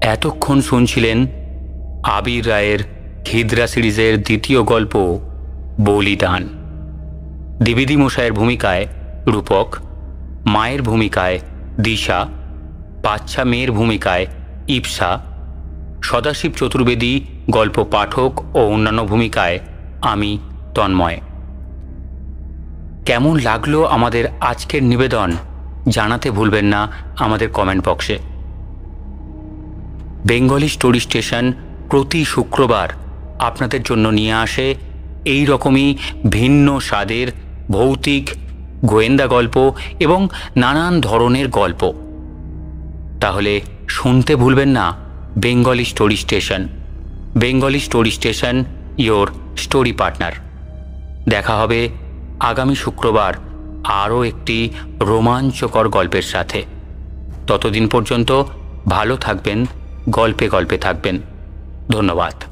এতক্ষণ শুনছিলেন আবির রায়ের খিদরা সিরিজের দ্বিতীয় গল্প বলিদান। দ্বিবেদী মশায়ের ভূমিকায় রূপক, মায়ের ভূমিকায় দিশা, বাচ্চা মেয়ের ভূমিকায় ইপসা, সদাশিব চতুর্বেদী গল্প পাঠক ও অন্যান্য ভূমিকায় আমি তন্ময়। কেমন লাগলো আমাদের আজকের নিবেদন জানাতে ভুলবেন না আমাদের কমেন্ট বক্সে। বেঙ্গলি স্টোরি স্টেশন প্রতি শুক্রবার আপনাদের জন্য নিয়ে আসে এই রকমই ভিন্ন স্বাদের ভৌতিক গোয়েন্দা গল্প এবং নানান ধরনের গল্প। তাহলে শুনতে ভুলবেন না Bengali story station. Bengali story station, your story partner. দেখা হবে আগামী শুক্রবার আরও একটি রোমাঞ্চকর গল্পের সাথে। ততদিন পর্যন্ত ভালো থাকবেন, গল্পে গল্পে থাকবেন। ধন্যবাদ।